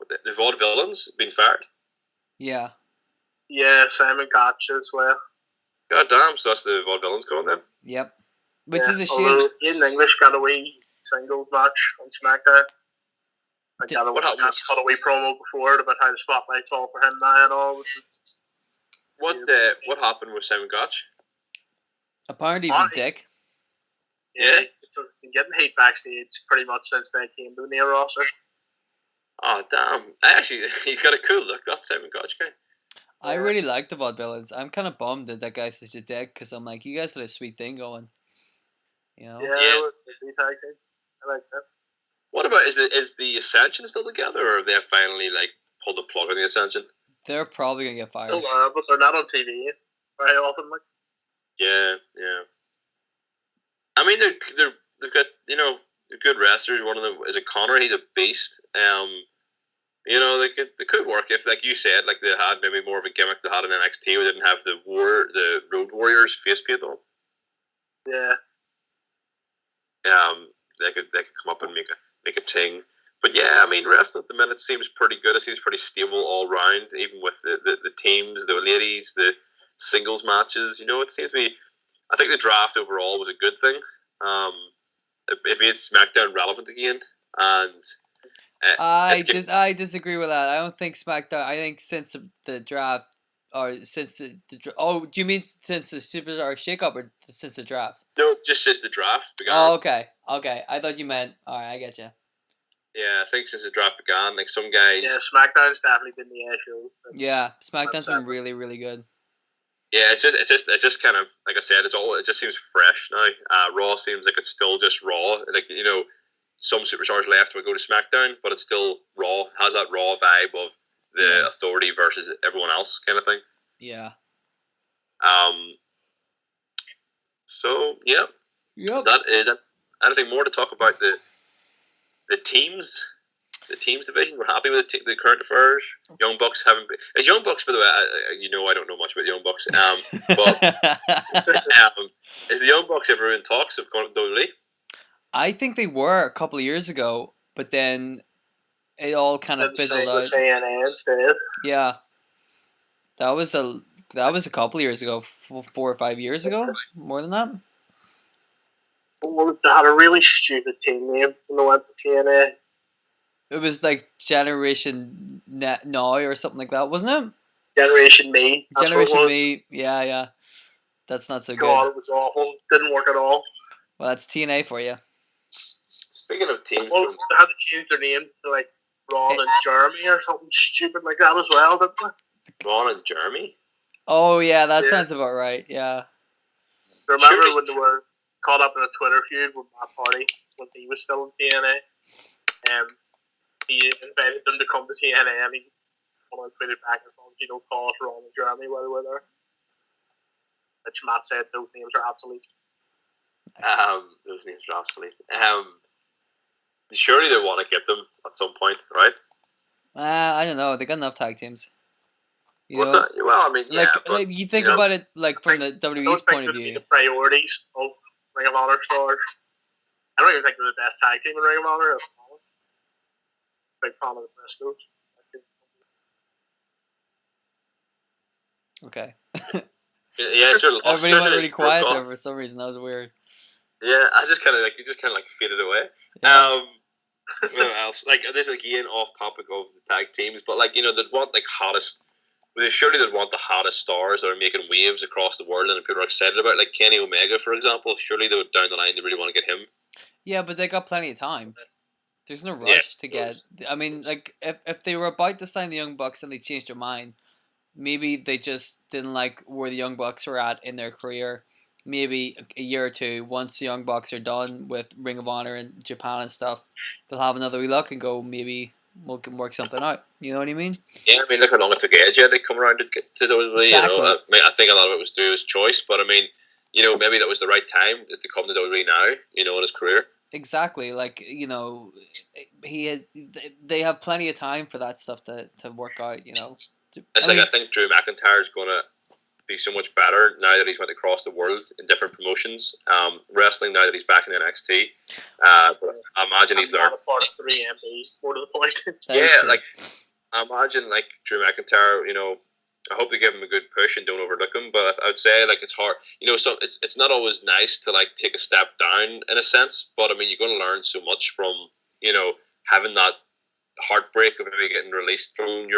the Vaudevillains being fired. Yeah. Yeah, Simon Gotch as well. God damn, so that's the Vaudevillains going then. Yep. Which is a shame. Although in English got a wee singles match on SmackDown. What happened? Got a wee promo before about how the spotlight's all for him now and all. What happened with Simon Gotch? Apparently he's a dick. Yeah, he's been getting hate backstage pretty much since they came to the main roster. Oh damn! Actually, he's got a cool look, that Simon Gotch guy. I really like the Vaudevillains. I'm kind of bummed that guy's such a dick because I'm like, you guys had a sweet thing going. Yeah. I like that. What about is the Ascension still together, or have they finally pulled the plug on the Ascension? They're probably gonna get fired. But they're not on TV very often. Yeah. I mean, they've got good wrestlers. One of them is Connor. He's a beast. They could work if, like you said, they had maybe more of a gimmick they had in NXT. We didn't have the Road Warriors face paint on. Yeah. They could come up and make a ting. But yeah, I mean, wrestling at the minute seems pretty good. It seems pretty stable all round, even with the teams, the ladies, the singles matches. It seems to be. I think the draft overall was a good thing. It made SmackDown relevant again, and I disagree with that. I don't think SmackDown. I think since the draft, or since do you mean since the Superstar Shakeup or since the draft? No, just since the draft began. Oh, okay. I thought you meant. All right, I get you. Yeah, I think since the draft began, some guys. Yeah, SmackDown's definitely been the show. Yeah, SmackDown's been really, really good. Yeah, it's just kind of like I said. It just seems fresh now. Raw seems like it's still just Raw. Some superstars left would go to SmackDown, but it's still Raw. Has that Raw vibe of the authority versus everyone else kind of thing. Yeah. So yeah. Yep. That is it. Anything more to talk about the teams? The teams division. We're happy with the current affairs. Young Bucks haven't been. Is Young Bucks, by the way? I don't know much about the Young Bucks. But is the Young Bucks ever in talks of going to WWE? I think they were a couple of years ago, but then it all kind of fizzled out. Yeah, that was a couple of years ago, 4 or 5 years ago, more than that. Well, they had a really stupid team name when they went to TNA. It was like Generation Now or something like that, wasn't it? Generation Me. Generation Me. Yeah. That's not so good. God, it was awful. Didn't work at all. Well, that's TNA for you. Speaking of teams, well, they had to change their name to Ron and Jeremy or something stupid like that as well, didn't they? Ron and Jeremy? Oh yeah, that sounds about right. Yeah. Remember when they were caught up in a Twitter feud with Matt Hardy when he was still in TNA? He invited them to come to TNA and he tweeted back and said, call us Ron and Jeremy while we were there. Which Matt said those names are obsolete. Those names are obsolete. Surely they want to get them at some point, right? I don't know. They got enough tag teams. What's that? Well, I mean, yeah. Like you think about it, from the WWE's point of view. The priorities of Ring of Honor stars. I don't even think they're the best tag team in Ring of Honor. Big fan of the Briscoes. Okay. Yeah, it's sure. Everybody went really quiet there for some reason. That was weird. Yeah, I just kind of faded away. Yeah. What else? This is again off topic of the tag teams, but they'd want hottest. Surely they'd want the hottest stars that are making waves across the world and people are excited about, like Kenny Omega, for example. Surely they would down the line they really want to get him. Yeah, but they got plenty of time. There's no rush to get. I mean, if they were about to sign the Young Bucks and they changed their mind, maybe they just didn't like where the Young Bucks were at in their career. Maybe a year or two, once the Young Bucks are done with Ring of Honor in Japan and stuff, they'll have another wee look and go, maybe we can work something out. You know what I mean? Yeah, I mean, look how long it took Edge to come around to those. Exactly. I think a lot of it was through his choice, but I mean, maybe that was the right time is to come to WWE now, in his career. Exactly. Like, he has. They have plenty of time for that stuff to work out. I think Drew McIntyre is going to be so much better now that he's went across the world in different promotions. Wrestling now that he's back in NXT. But I imagine he's learned. Part of 3MB, more to the point. I imagine Drew McIntyre. I hope they give him a good push and don't overlook him. But I would say it's hard. So it's not always nice to take a step down in a sense. But I mean, you're going to learn so much from having that heartbreak of maybe getting released from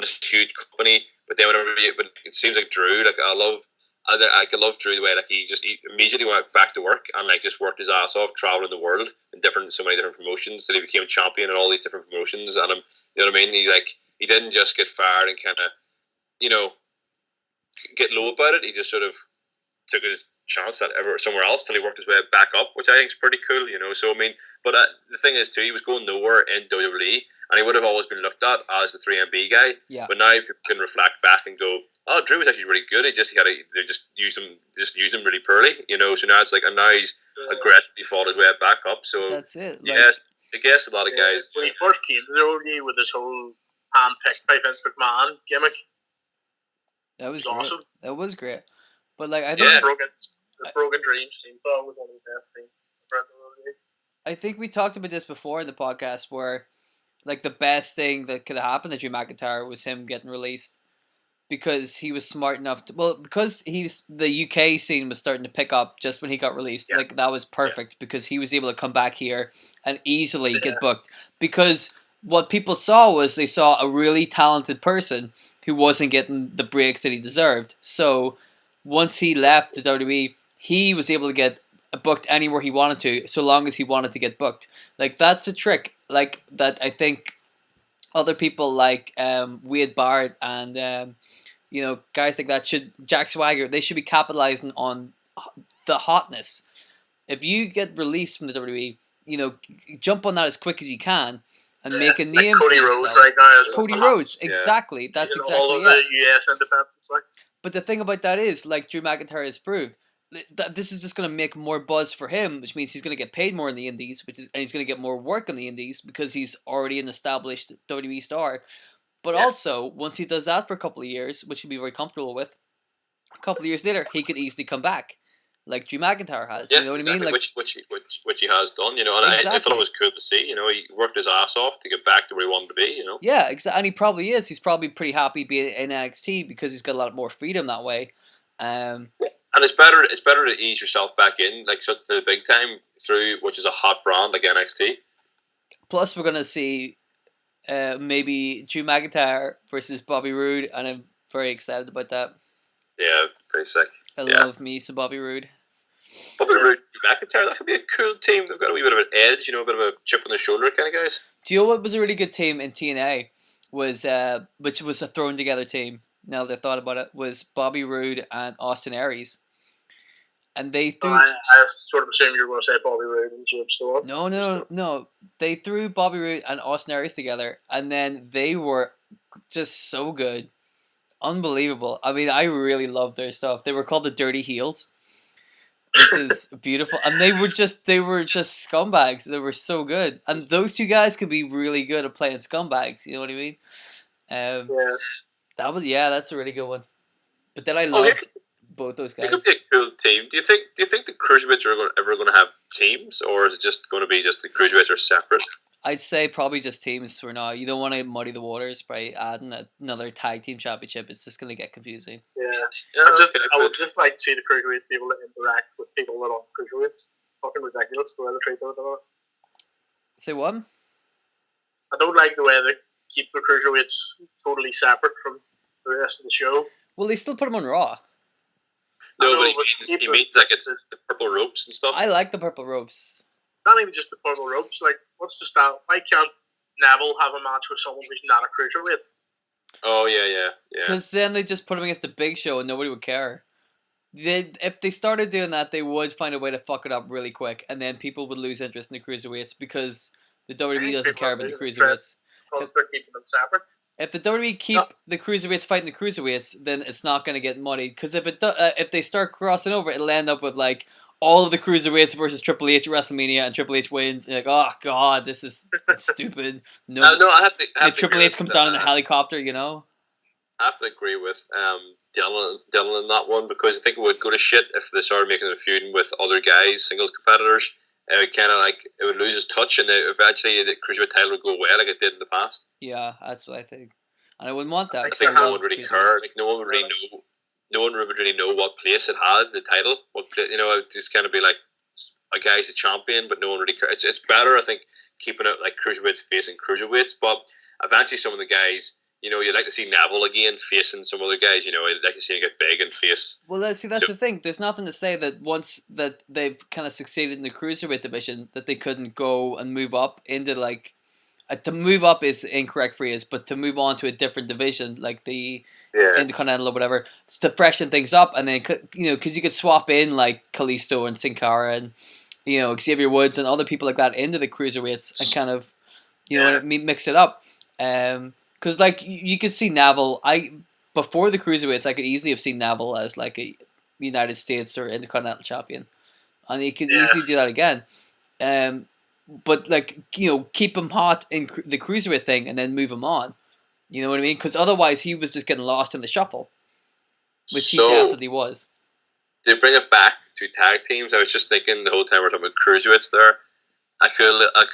this huge company. But then but it seems like Drew, I love Drew the way he immediately went back to work and just worked his ass off, traveling the world in so many different promotions. That he became champion in all these different promotions, and you know what I mean. He didn't just get fired and kind of get low about it. He just sort of took his chance at somewhere else till he worked his way back up, which I think is pretty cool. So I mean, but the thing is too, he was going nowhere in WWE. And he would have always been looked at as the 3MB guy. Yeah. But now people can reflect back and go, "Oh, Drew was actually really good. They just used him really poorly." So now it's and now he's aggressively fought his way back up. So that's it. I guess a lot of guys. When he first came to the WWE with this whole hand-picked by Vince McMahon gimmick, that was awesome. That was great. But I think the Broken Dreams theme song was one of the best things around the WWE. I think we talked about this before in the podcast where. The best thing that could have happened to Drew McIntyre was him getting released because he was smart enough because the UK scene was starting to pick up just when he got released. Yeah. That was perfect because he was able to come back here and easily get booked. Because what people saw was they saw a really talented person who wasn't getting the breaks that he deserved. So once he left the WWE, he was able to get booked anywhere he wanted to, so long as he wanted to get booked. That's a trick. That I think other people like Wade Barrett and guys like that Jack Swagger, they should be capitalizing on the hotness. If you get released from the WWE, jump on that as quick as you can and make a name. Cody Rhodes right now. Cody Rhodes, exactly. That's exactly all of the US independents. But the thing about that is, Drew McIntyre has proved, this is just going to make more buzz for him, which means he's going to get paid more in the indies, and he's going to get more work in the indies because he's already an established WWE star. But also, once he does that for a couple of years, which he'll be very comfortable with, a couple of years later, he could easily come back, like Drew McIntyre has. Yeah, you know what exactly. I mean? Which he has done. And I thought it was cool to see. He worked his ass off to get back to where he wanted to be. Yeah, exactly. And he probably is. He's probably pretty happy being in NXT because he's got a lot more freedom that way. And it's better to ease yourself back in, to the big time through, which is a hot brand like NXT. Plus, we're gonna see maybe Drew McIntyre versus Bobby Roode, and I'm very excited about that. Yeah, pretty sick. I love me some Bobby Roode. Bobby Roode, McIntyre, that could be a cool team. They've got a wee bit of an edge, a bit of a chip on the shoulder kind of guys. Do you know what was a really good team in TNA? Which was a thrown together team. Now that I thought about it, was Bobby Roode and Austin Aries. And they threw. I sort of assumed you were going to say Bobby Roode and James Storm. No. They threw Bobby Roode and Austin Aries together, and then they were just so good, unbelievable. I mean, I really loved their stuff. They were called the Dirty Heels, which is beautiful. And they were just scumbags. They were so good, and those two guys could be really good at playing scumbags. You know what I mean? That's a really good one. But then I love both those guys. It could be a cool team. Do you think the cruiserweights are ever going to have teams, or is it just going to be just the cruiserweights are separate? I'd say probably just teams for now. You don't want to muddy the waters by adding another tag team championship. It's just going to get confusing. Yeah. I would just like to see the cruiserweights be able to interact with people that aren't cruiserweights. Fucking ridiculous the way they treat them. Say what? I don't like the way they keep the cruiserweights totally separate from the rest of the show. Well, they still put them on Raw. No, but he means it's the purple ropes and stuff. I like the purple ropes. Not even just the purple ropes. What's the style? Why can't Neville have a match with someone who's not a cruiserweight? Oh, yeah. Because then they just put him against the Big Show and nobody would care. If they started doing that, they would find a way to fuck it up really quick, and then people would lose interest in the cruiserweights because the WWE doesn't care about the cruiserweights. They're keeping them separate. If the WWE keep the cruiserweights fighting the cruiserweights, then it's not going to get muddy. Because if they start crossing over, it'll end up with all of the cruiserweights versus Triple H at WrestleMania, and Triple H wins. And you're like, oh god, this is stupid. No, I have to Triple H comes down in a helicopter, you know. I have to agree with Dylan in that one, because I think it would go to shit if they started making a feud with other guys, singles competitors. It would kind of like it would lose its touch, and eventually the cruiserweight title would go away like it did in the past. Yeah, that's what I think, and I wouldn't want that. I think no one would really care. Like no one would really know. No one would really know what place it had the title. What it would just kind of be like a guy's a champion, but no one really cares. It's better, I think, keeping it like cruiserweights facing cruiserweights. But eventually, some of the guys, you'd like to see Neville again facing some other guys. You'd like to see him get big and face. Well, that's the thing. There's nothing to say that once that they've kind of succeeded in the cruiserweight division, that they couldn't go and move up into like. To move up is incorrect phrase, but to move on to a different division, like the Intercontinental or whatever, to freshen things up, and then because you could swap in like Kalisto and Sin Cara and Xavier Woods and other people like that into the cruiserweights and kind of mix it up. Because like you could see Neville, before the cruiserweights, I could easily have seen Neville as like a United States or Intercontinental champion, and he could easily do that again. But like keep him hot in the cruiserweight thing and then move him on. You know what I mean? Because otherwise he was just getting lost in the shuffle, which he definitely was. They bring it back to tag teams. I was just thinking the whole time we're talking about cruiserweights there, a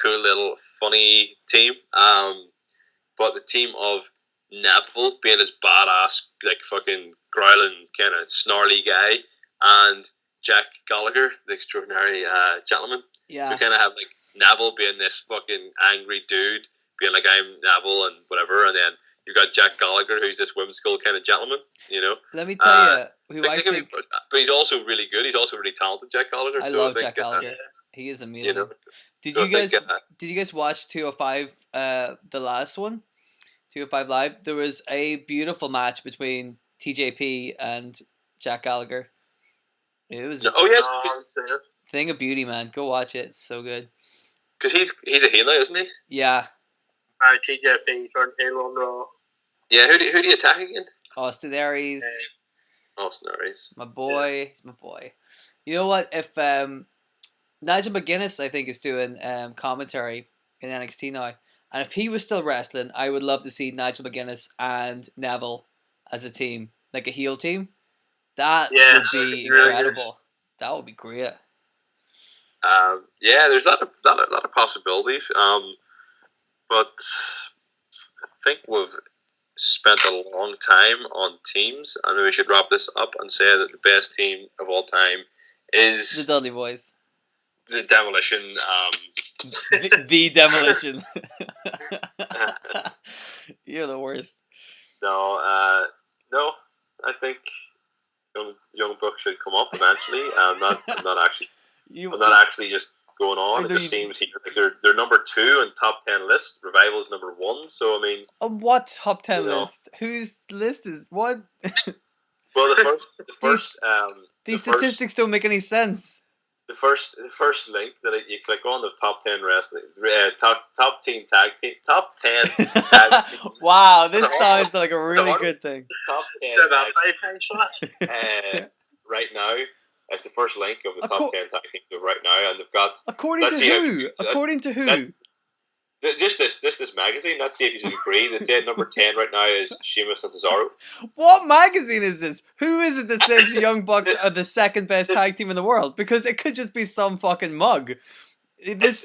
cool little funny team. But the team of Neville being his badass, like fucking growling kind of snarly guy, and Jack Gallagher, the extraordinary gentleman. Yeah. So kind of have like Neville being this fucking angry dude, being like I'm Neville and whatever, and then you got Jack Gallagher, who's this whimsical kind of gentleman. Let me tell you who I think. But he's also really good. He's also really talented, Jack Gallagher. I love Jack Gallagher. He is amazing. Did you guys watch 205? The last one, 205 Live. There was a beautiful match between TJP and Jack Gallagher. It was. Oh yes. Thing of beauty, man. Go watch it. It's so good. Because he's a heel now, isn't he? Yeah. TJP turned heel on Raw. Yeah, who do you attack again? Austin Aries. Austin Aries. My boy. Yeah. He's my boy. You know what? If Nigel McGuinness, I think, is doing commentary in NXT now, and if he was still wrestling, I would love to see Nigel McGuinness and Neville as a team, like a heel team. That would be incredible. That would be great. There's a lot of possibilities. But I think we've spent a long time on teams, and we should wrap this up and say that the best team of all time is the Dudley Boys. The Demolition. The Demolition. You're the worst. No, I think Young Bucks should come up eventually. I'm not actually just going on. It just seems like they're number 2 in top 10 list. Revival's number 1. So I mean, what top 10 list? Whose list is what? Well, these statistics don't make any sense. The first link that you click on, the top 10 wrestling, top 10 tag teams. Wow, this sounds like a really good thing. Top 10 right now. It's the first link of the top 10 tag teams of right now, and they've got. According to who? Just this magazine. Let's see if you agree. They said number 10 right now is Sheamus and Cesaro. What magazine is this? Who is it that says the Young Bucks are the second best tag team in the world? Because it could just be some fucking mug. It's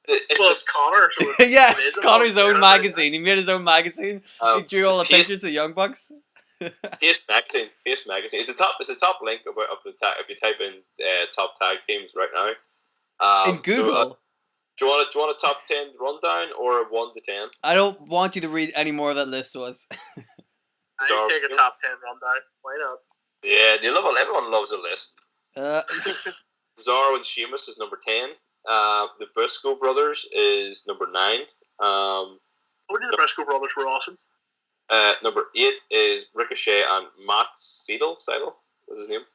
Connor. So yeah, it's Connor's own magazine. He made his own magazine. He drew all the pictures of Young Bucks. Pace magazine. It's the top link of the tag. If you type in top tag teams right now in Google. Do you want a top 10 rundown or a 1 to 10? I don't want you to read any more of that list to us. I can take a top 10 rundown. Why not? Yeah, everyone loves a list. Cesaro and Sheamus is number 10. The Briscoe brothers is number 9. The Briscoe brothers were awesome. Number 8 is Ricochet and Matt Seidel. What's his name?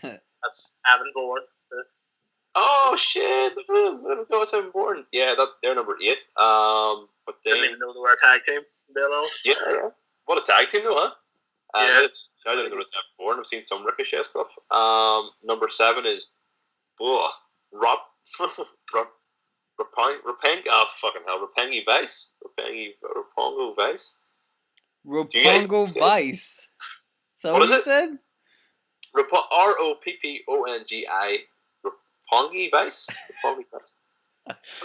That's Evan Bourne. Oh shit! It's Evan Bourne. Yeah, they're number 8. But they didn't even know they were a tag team. Yeah. What a tag team, though, huh? Now that I know it's Evan Bourne, I've seen some Ricochet stuff. Number 7 is Oh, Rapengi Vice. Rapongo Vice. Rapongo Vice. So what is it? Said? Roppongi. Rapongi Vice. Rapongi Vice.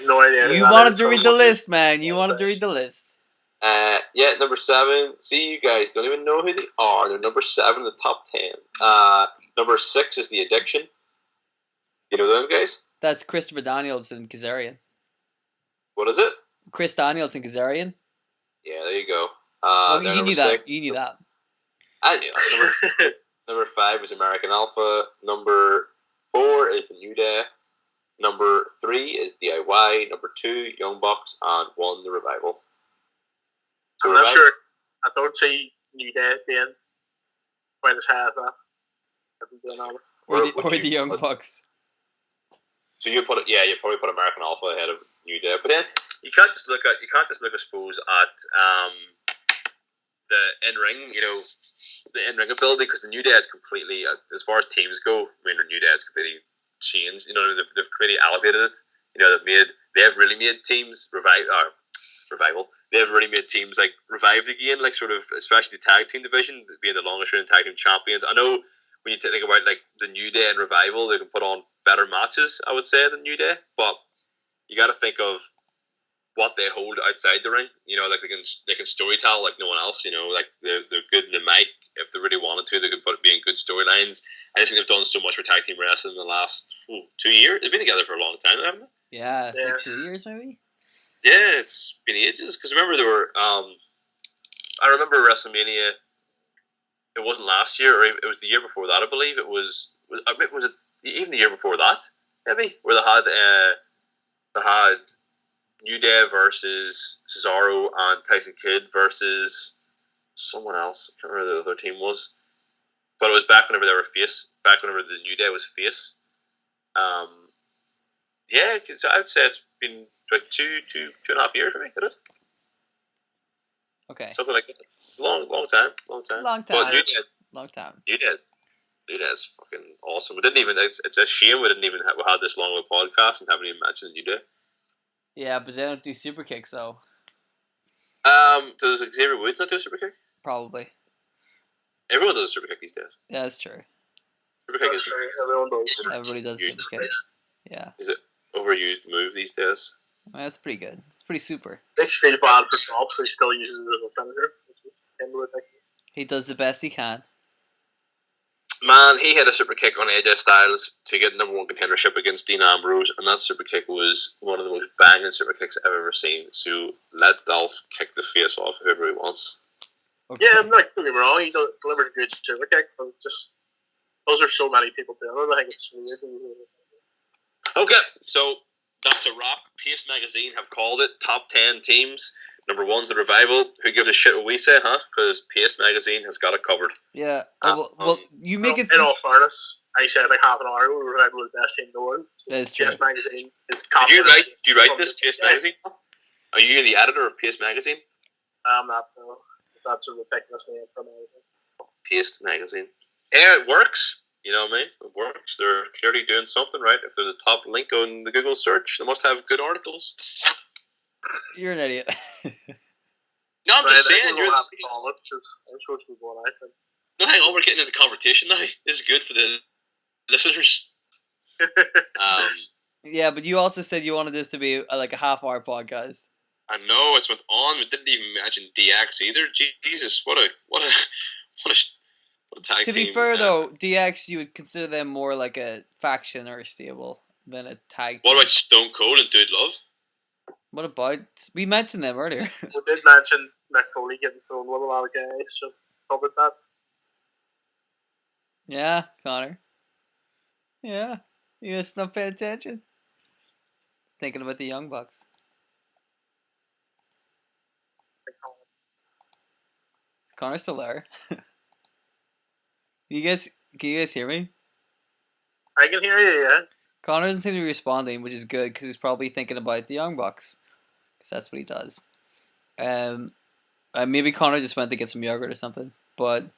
No idea. You wanted to read the list, man. You wanted to read the list. Yeah, number 7. See, you guys don't even know who they are. They're number 7 in the top 10. Number 6 is The Addiction. You know them guys? That's Christopher Daniels and Kazarian. What is it? Chris Daniels and Kazarian. Yeah, there you go. Well, you knew that. You knew that. I knew that. Number 5 is American Alpha. Number 4 is The New Day. Number 3 is DIY. Number 2, Young Bucks. And 1, The Revival. So I'm not sure. I don't see New Day being quite as high as that. Or the Young Bucks. So you put it, yeah, you probably put American Alpha ahead of New Day, but then you can't just look, I suppose, at the in ring, the in ring ability, because the New Day is completely, as far as teams go, I mean, the New Day is completely changed. They've completely elevated it. They've really made teams revival. They've really made teams like revived again, like sort of, especially the tag team division, being the longest running tag team champions. I know when you think about like the New Day and Revival, they can put on better matches, I would say, than New Day. But you got to think of what they hold outside the ring. Like they can storytell like no one else. Like they're good in the mic. If they really wanted to, they could be in good storylines. I just think they've done so much for tag team wrestling in the last 2 years. They've been together for a long time, haven't they? Yeah, it's like 3 years maybe. Yeah, it's been ages. Because remember there were. I remember WrestleMania. It wasn't last year, or it was the year before that, I believe. Was it even the year before that, maybe? Where they had New Day versus Cesaro and Tyson Kidd versus someone else. I can't remember who the other team was. But it was back whenever they were face. Back whenever the New Day was face. Yeah, so I would say it's been like two and a half years for me. It is. Okay. Something like that. Long time. Long time. But Long time. New Day's fucking awesome. It's a shame we didn't even have this long of a podcast and haven't even mentioned New Day. Yeah, but they don't do super kicks though. Does Xavier Woods not do a super kick? Probably. Everyone does a super kick these days. Yeah, that's true. Super kick is true. Everyone does. Everybody does super kick. Yeah. Is it overused move these days? Well, that's pretty good. It's pretty super. It's pretty bad for Salt, so he still uses it as a finisher. He does the best he can. Man, he had a super kick on AJ Styles to get number 1 contendership against Dean Ambrose, and that super kick was one of the most banging super kicks I've ever seen. So let Dolph kick the face off whoever he wants. Okay. Yeah, don't get me wrong, he delivers a good super kick, but just those are so many people doing it. I think it's weird. Okay, so that's a wrap. Pace Magazine have called it top 10 teams. Number 1's the Revival. Who gives a shit what we say, huh? Because Pace Magazine has got it covered. Yeah. Well, you make it. In all fairness, I said like half an hour ago, Revival was the best team in the world. That is true. Pace Magazine is confident. Do you write this, Pace Magazine? Are you the editor of Pace Magazine? I'm not, no. That's a ridiculous name for me. Pace Magazine. Yeah, it works. You know what I mean? It works. They're clearly doing something right. If they're the top link on the Google search, they must have good articles. You're an idiot. No, I'm just saying. You're I'm supposed to be going out. No, hang on. We're getting into the conversation now. This is good for the listeners. Yeah, but you also said you wanted this to be like a half-hour podcast. I know it's went on. We didn't even mention DX either. Jesus, what a tag team. To be fair, though, DX you would consider them more like a faction or a stable than a tag team. What about Stone Cold and Dude Love? What about? We mentioned them earlier. We did mention Mick Foley getting thrown with a lot of guys, so covered that. Yeah, Connor. Yeah, you just not paying attention. Thinking about the Young Bucks. Connor's still there. Can you guys hear me? I can hear you, yeah. Connor doesn't seem to be responding, which is good because he's probably thinking about the Young Bucks, because that's what he does. Maybe Connor just went to get some yogurt or something, but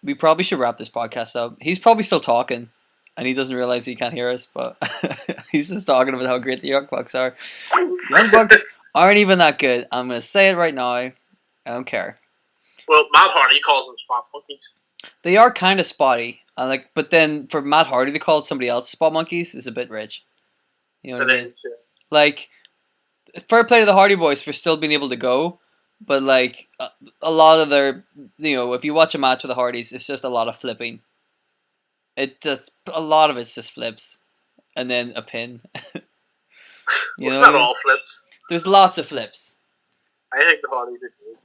we probably should wrap this podcast up. He's probably still talking. and he doesn't realize he can't hear us, but he's just talking about how great the Young Bucks are. Young Bucks aren't even that good. I'm gonna say it right now. I don't care. Well, Matt Hardy calls them spot monkeys. They are kind of spotty. But then for Matt Hardy to call somebody else spot monkeys is a bit rich. You know what I mean? Yeah. Like, fair play to the Hardy Boys for still being able to go, but like a lot of their, if you watch a match with the Hardys, it's just a lot of flipping. A lot of it's just flips, and then a pin. It's not all flips. There's lots of flips. I think the Hardys are good.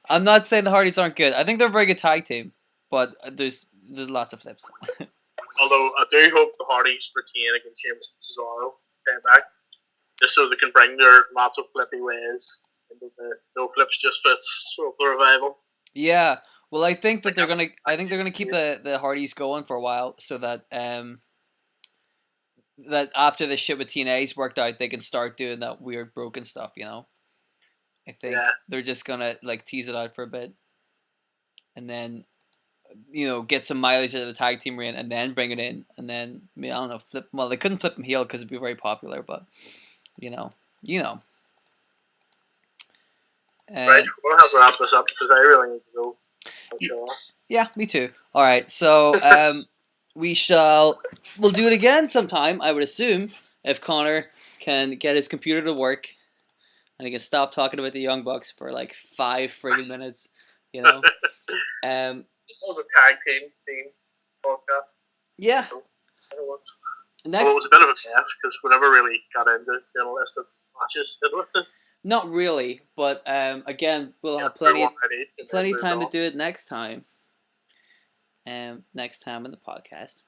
I'm not saying the Hardys aren't good. I think they're a very good tag team, but there's lots of flips. Although I do hope the Hardys retain against James and Cesaro back, just so they can bring their lots of flippy ways into the no flips just fits sort of the revival. Yeah, well, I think that they're gonna keep the Hardys going for a while, so that that after the shit with TNA's worked out, they can start doing that weird broken stuff. I think they're just gonna like tease it out for a bit, and then get some mileage out of the tag team reign, and then bring it in, and then I don't know, flip. Well, they couldn't flip them heel because it'd be very popular, but you know. Right, we'll have to wrap this up because I really need to go. Yeah, me too. All right, so we'll do it again sometime. I would assume if Connor can get his computer to work, and he can stop talking about the Young Bucks for like 5 friggin' minutes, It was a tag team podcast. Yeah. So, Next, it was a bit of a mess because we never really got into the list of matches, did we? Not really, but again, we'll have plenty of time to do it next time. Next time in the podcast.